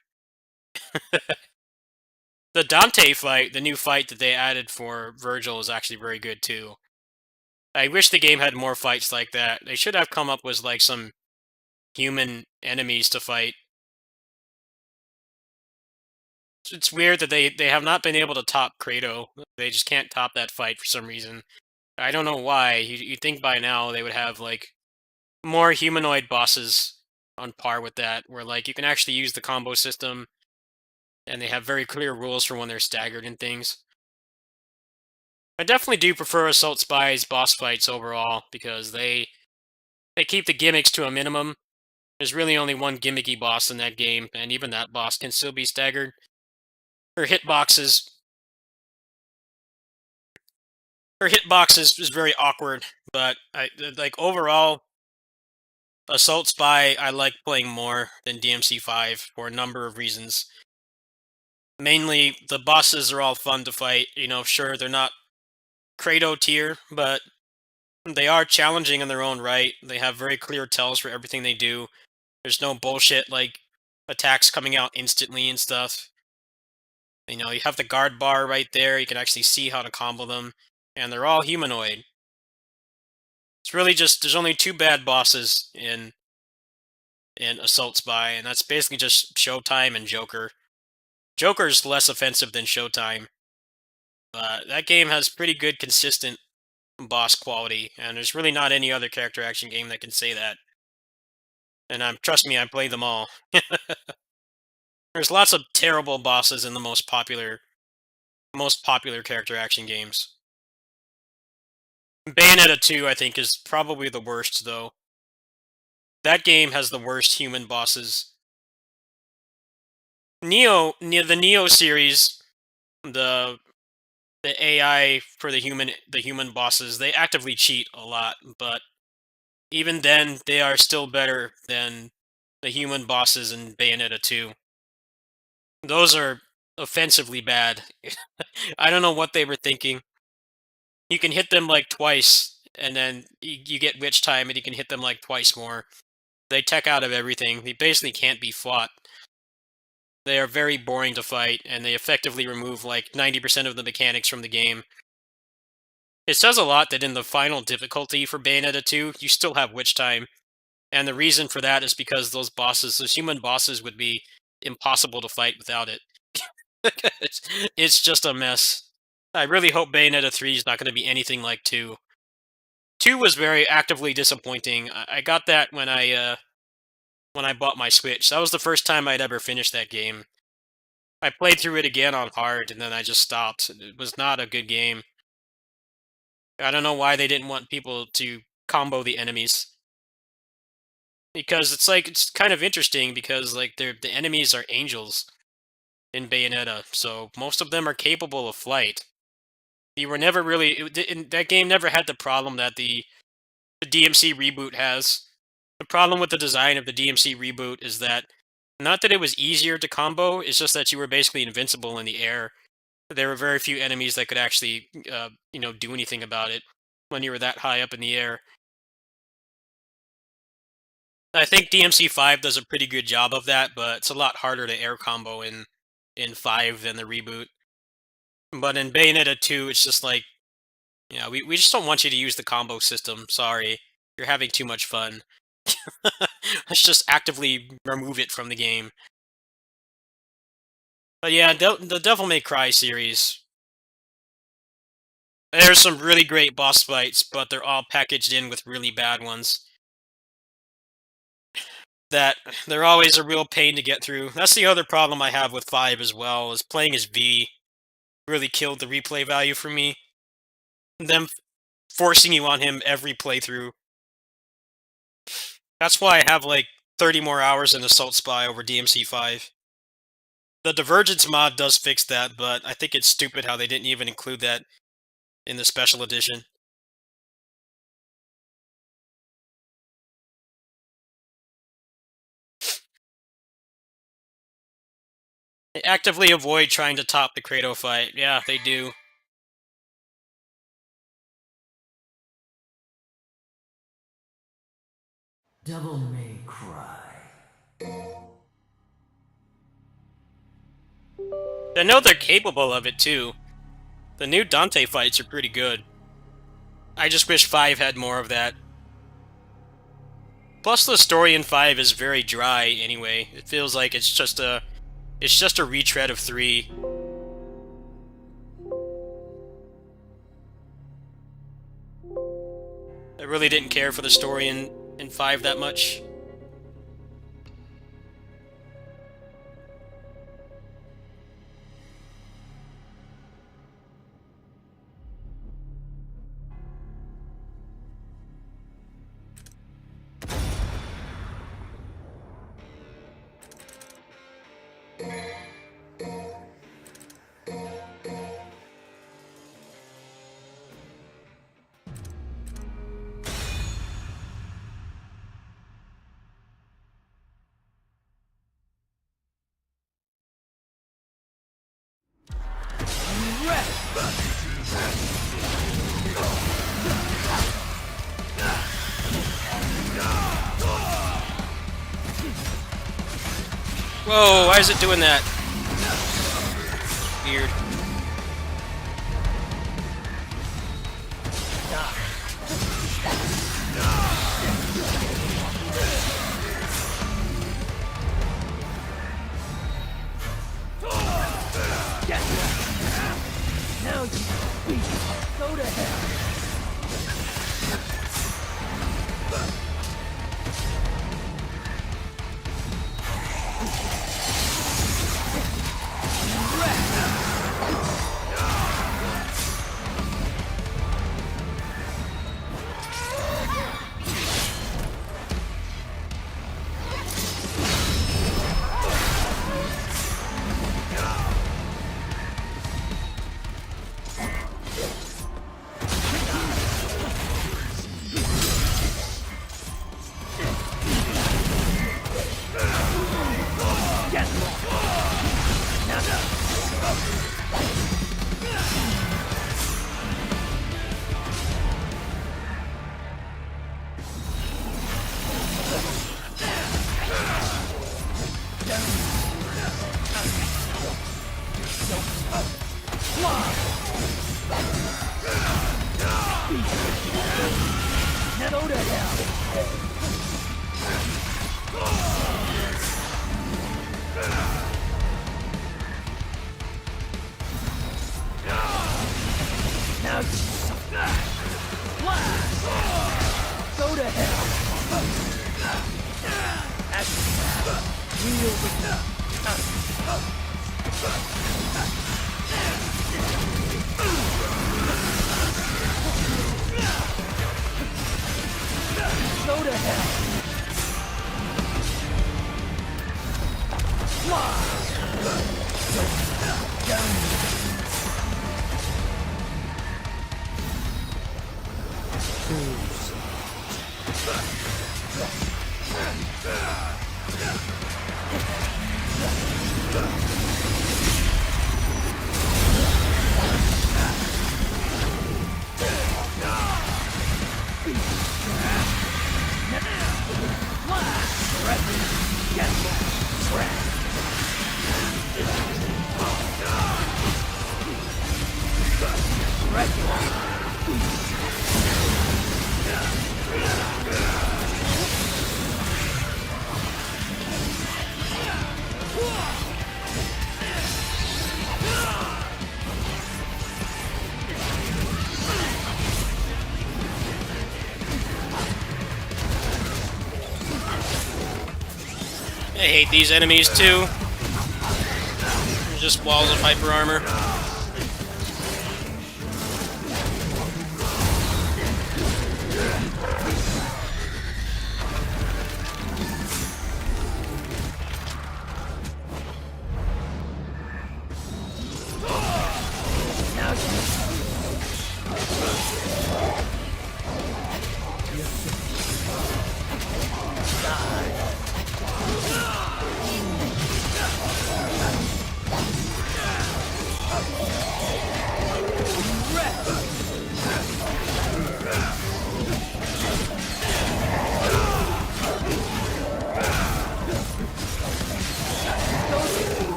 The Dante fight, the new fight that they added for Virgil, is actually very good too. I wish the game had more fights like that. They should have come up with like some human enemies to fight. It's weird that they have not been able to top Kratos. They just can't top that fight for some reason. I don't know why. You think by now they would have like more humanoid bosses on par with that, where like you can actually use the combo system, and they have very clear rules for when they're staggered and things. I definitely do prefer Assault Spy's boss fights overall because they keep the gimmicks to a minimum. There's really only one gimmicky boss in that game, and even that boss can still be staggered. Her hitbox is very awkward, but I like overall Assault Spy I like playing more than DMC5 for a number of reasons. Mainly the bosses are all fun to fight. You know, sure they're not Kratos tier, but they are challenging in their own right. They have very clear tells for everything they do. There's no bullshit like attacks coming out instantly and stuff. You know, you have the guard bar right there. You can actually see how to combo them, and they're all humanoid. It's really just there's only two bad bosses in Assault Spy, and that's basically just Showtime and Joker. Joker's less offensive than Showtime. That game has pretty good, consistent boss quality, and there's really not any other character action game that can say that. And trust me, I played them all. There's lots of terrible bosses in the most popular character action games. Bayonetta 2, I think, is probably the worst, though. That game has the worst human bosses. The Neo series, the the AI for the human bosses, they actively cheat a lot, but even then, they are still better than the human bosses in Bayonetta 2. Those are offensively bad. I don't know what they were thinking. You can hit them like twice, and then you get witch time, and you can hit them like twice more. They tech out of everything. They basically can't be fought. They are very boring to fight, and they effectively remove like 90% of the mechanics from the game. It says a lot that in the final difficulty for Bayonetta 2, you still have witch time. And the reason for that is because those human bosses, would be impossible to fight without it. it's just a mess. I really hope Bayonetta 3 is not going to be anything like 2. 2 was very actively disappointing. I got that when I bought my Switch. That was the first time I'd ever finished that game. I played through it again on hard, and then I just stopped. It was not a good game. I don't know why they didn't want people to combo the enemies. Because it's kind of interesting because like the enemies are angels in Bayonetta, so most of them are capable of flight. You were never really that game never had the problem that the DMC reboot has. The problem with the design of the DMC reboot is that not that it was easier to combo, it's just that you were basically invincible in the air. There were very few enemies that could actually, do anything about it when you were that high up in the air. I think DMC 5 does a pretty good job of that, but it's a lot harder to air combo in 5 than the reboot. But in Bayonetta 2, it's just like, we just don't want you to use the combo system. Sorry. You're having too much fun. Let's just actively remove it from the game. But yeah, the Devil May Cry series. There's some really great boss fights, but they're all packaged in with really bad ones. That they're always a real pain to get through. That's the other problem I have with 5 as well, is playing as V really killed the replay value for me. Them forcing you on him every playthrough. That's why I have like 30 more hours in Assault Spy over DMC 5. The Divergence mod does fix that, but I think it's stupid how they didn't even include that in the special edition. They actively avoid trying to top the Kratos fight. Yeah, they do. Devil May Cry. I know they're capable of it too. The new Dante fights are pretty good. I just wish 5 had more of that. Plus the story in 5 is very dry anyway. It feels like it's just a retread of 3. I really didn't care for the story in 5 that much. Whoa, why is it doing that? Weird. Now you go to hell. Go to hell. Now you go to hell. Wield the Go to hell. I hate these enemies too. They're just walls of hyper armor.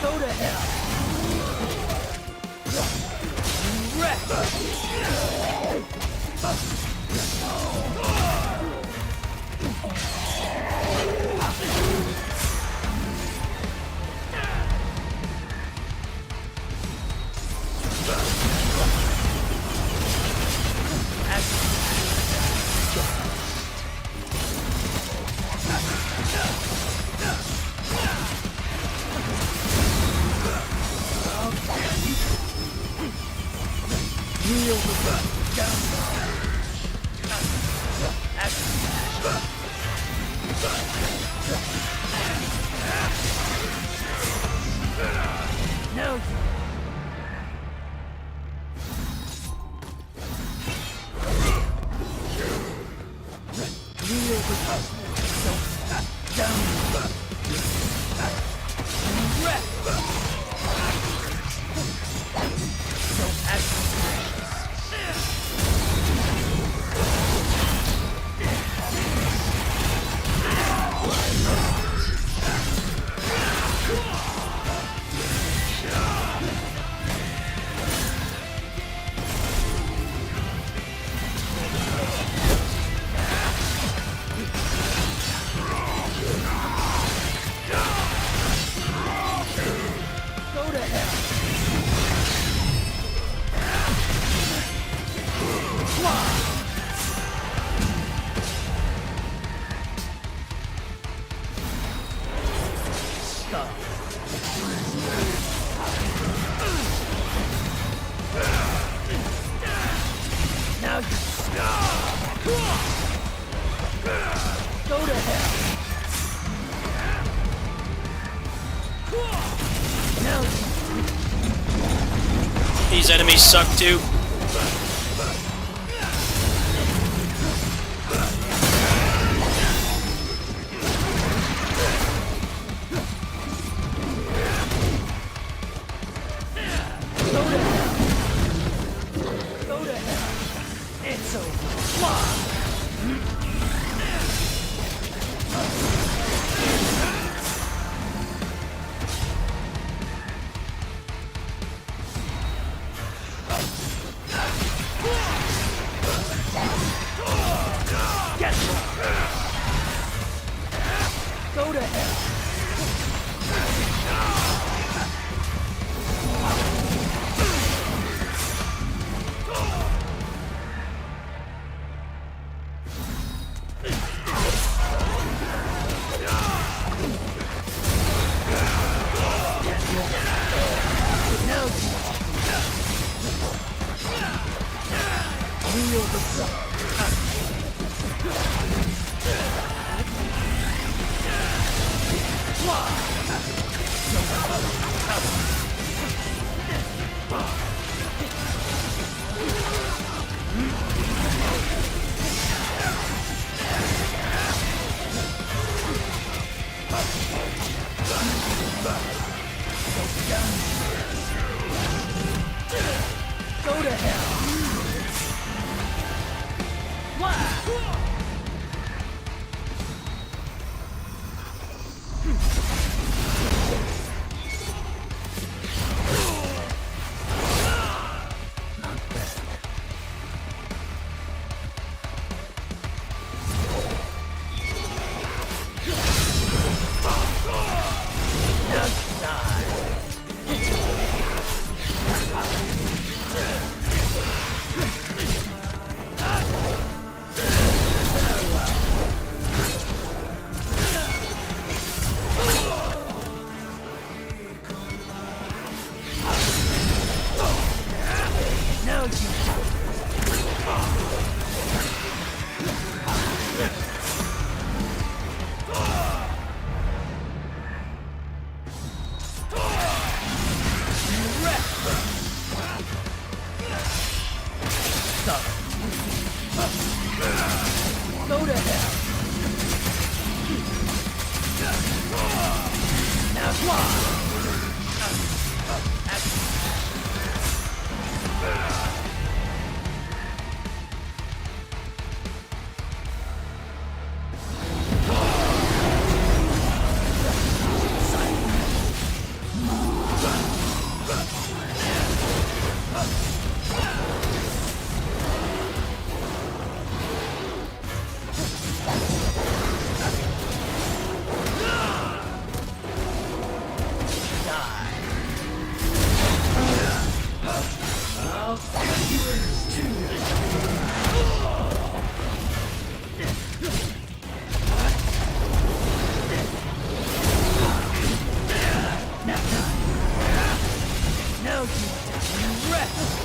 Go to hell. Now you kneel yourself down. Go to hell. Now you go to hell. Now These enemies suck too. go to hell. Go to hell. It's over. Go to hell. Go to hell! Fly! Now die! Now you go to hell! Now fly! Now you rest!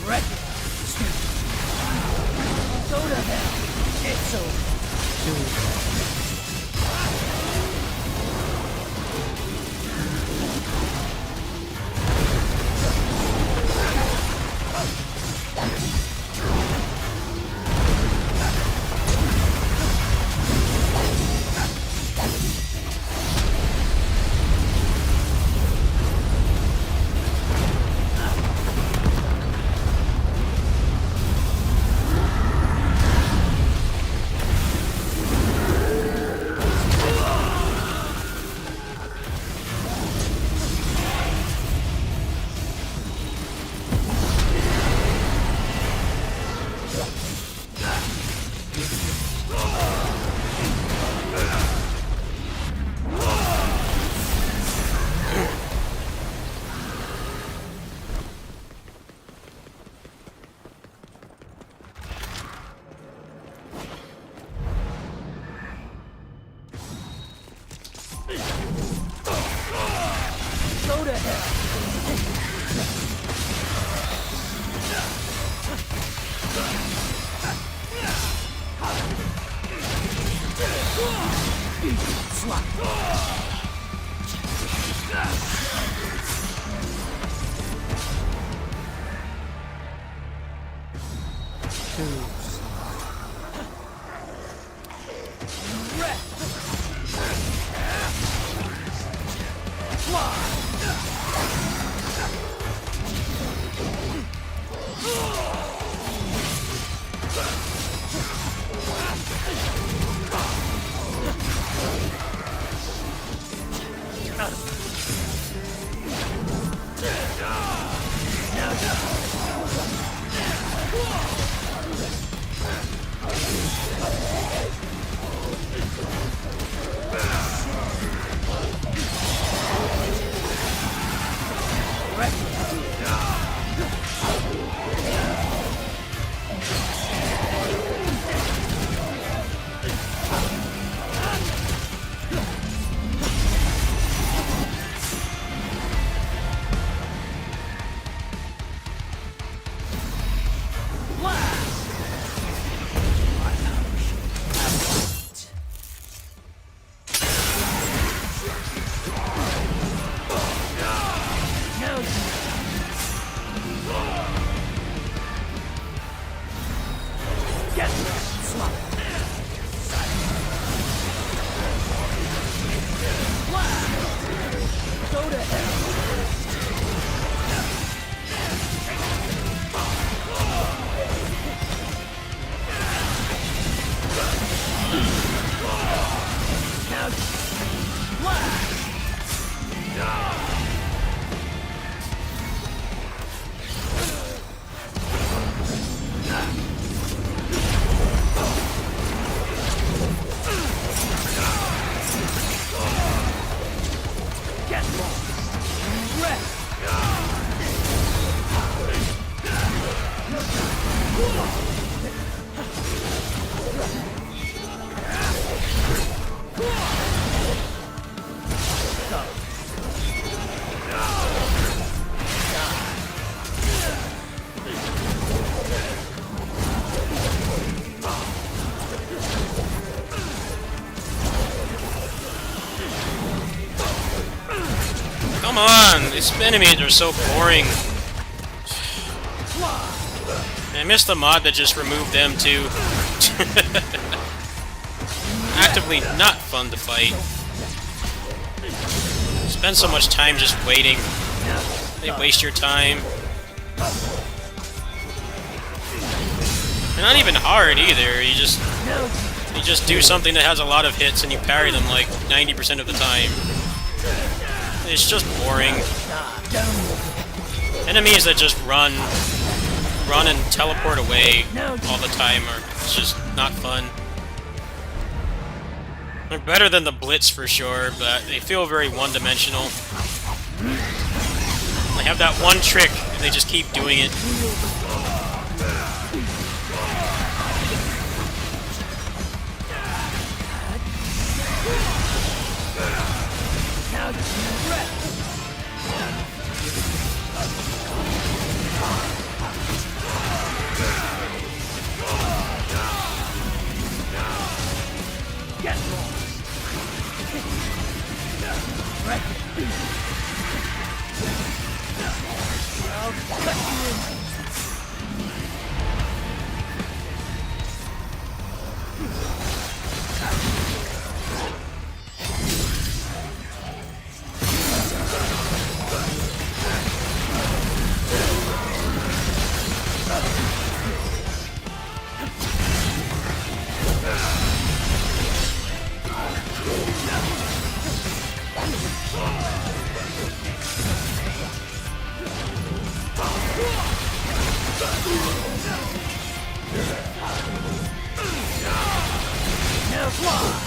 Wreck it! Go to hell! It's over! Go to hell! Right. Get lost. Rest. Come on! These enemies are so boring. I missed the mod that just removed them too. Actively not fun to fight. Spend so much time just waiting. They waste your time. They're not even hard either. You just do something that has a lot of hits and you parry them like 90% of the time. It's just boring. Enemies that just run and teleport away all the time are just not fun. They're better than the Blitz for sure, but they feel very one-dimensional. They have that one trick, and they just keep doing it. Get lost. I'll cut you in. Now fly.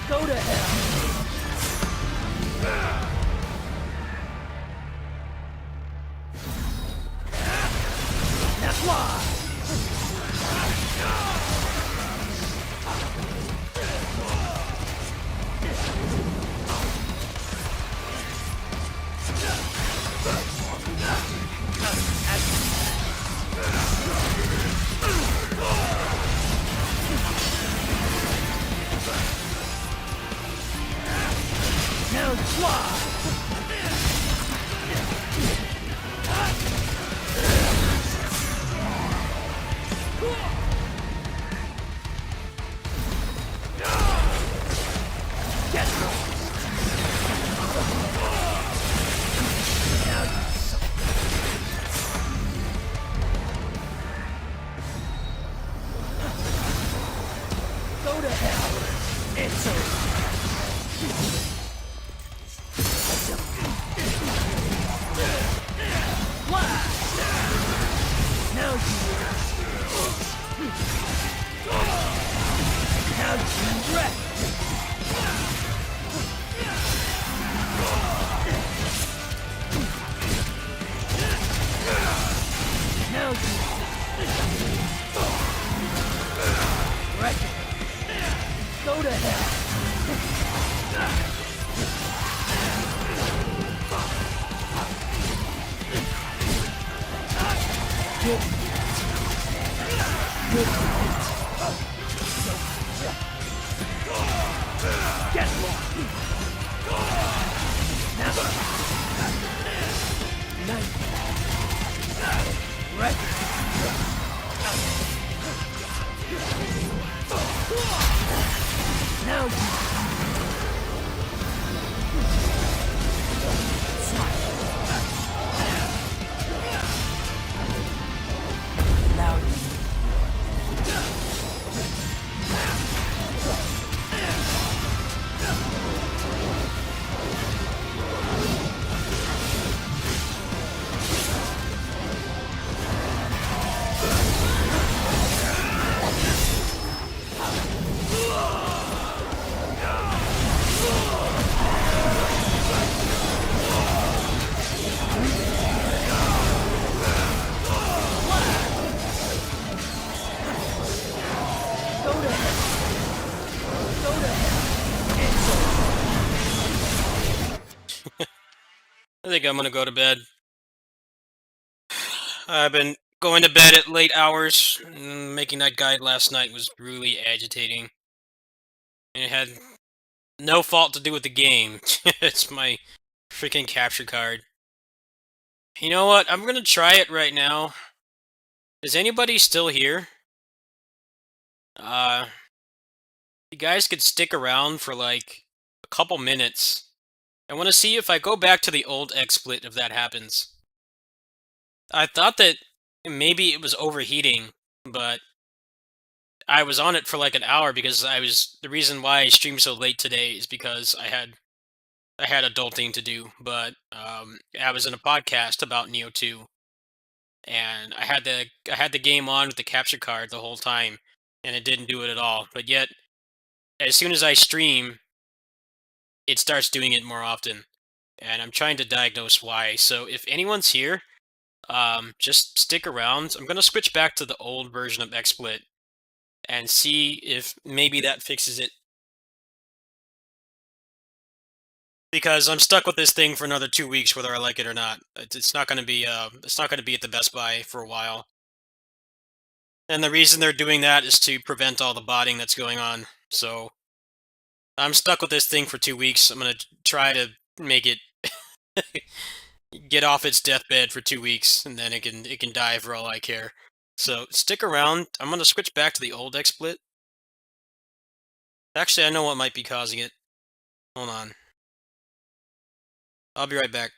Go to hell. Now fly. Now fly. Get lost. Go to hell. It's over. Now you wreck. Now you wreck. Go to hell. Get lost. Now. Right. Now. I think I'm gonna go to bed. I've been going to bed at late hours. Making that guide last night was really agitating. And it had no fault to do with the game. It's my freaking capture card. You know what? I'm gonna try it right now. Is anybody still here? You guys could stick around for like a couple minutes. I want to see if I go back to the old XSplit if that happens. I thought that maybe it was overheating, but I was on it for like an hour because the reason why I streamed so late today is because I had adulting to do, but I was in a podcast about Neo 2 and I had the game on with the capture card the whole time and it didn't do it at all. But yet as soon as I stream, it starts doing it more often. And I'm trying to diagnose why. So if anyone's here, just stick around. I'm gonna switch back to the old version of XSplit and see if maybe that fixes it. Because I'm stuck with this thing for another 2 weeks, whether I like it or not. It's not gonna be it's not gonna be at the Best Buy for a while. And the reason they're doing that is to prevent all the botting that's going on. So I'm stuck with this thing for 2 weeks. I'm gonna try to make it get off its deathbed for 2 weeks, and then it can die for all I care. So stick around. I'm gonna switch back to the old XSplit. Actually, I know what might be causing it. Hold on. I'll be right back.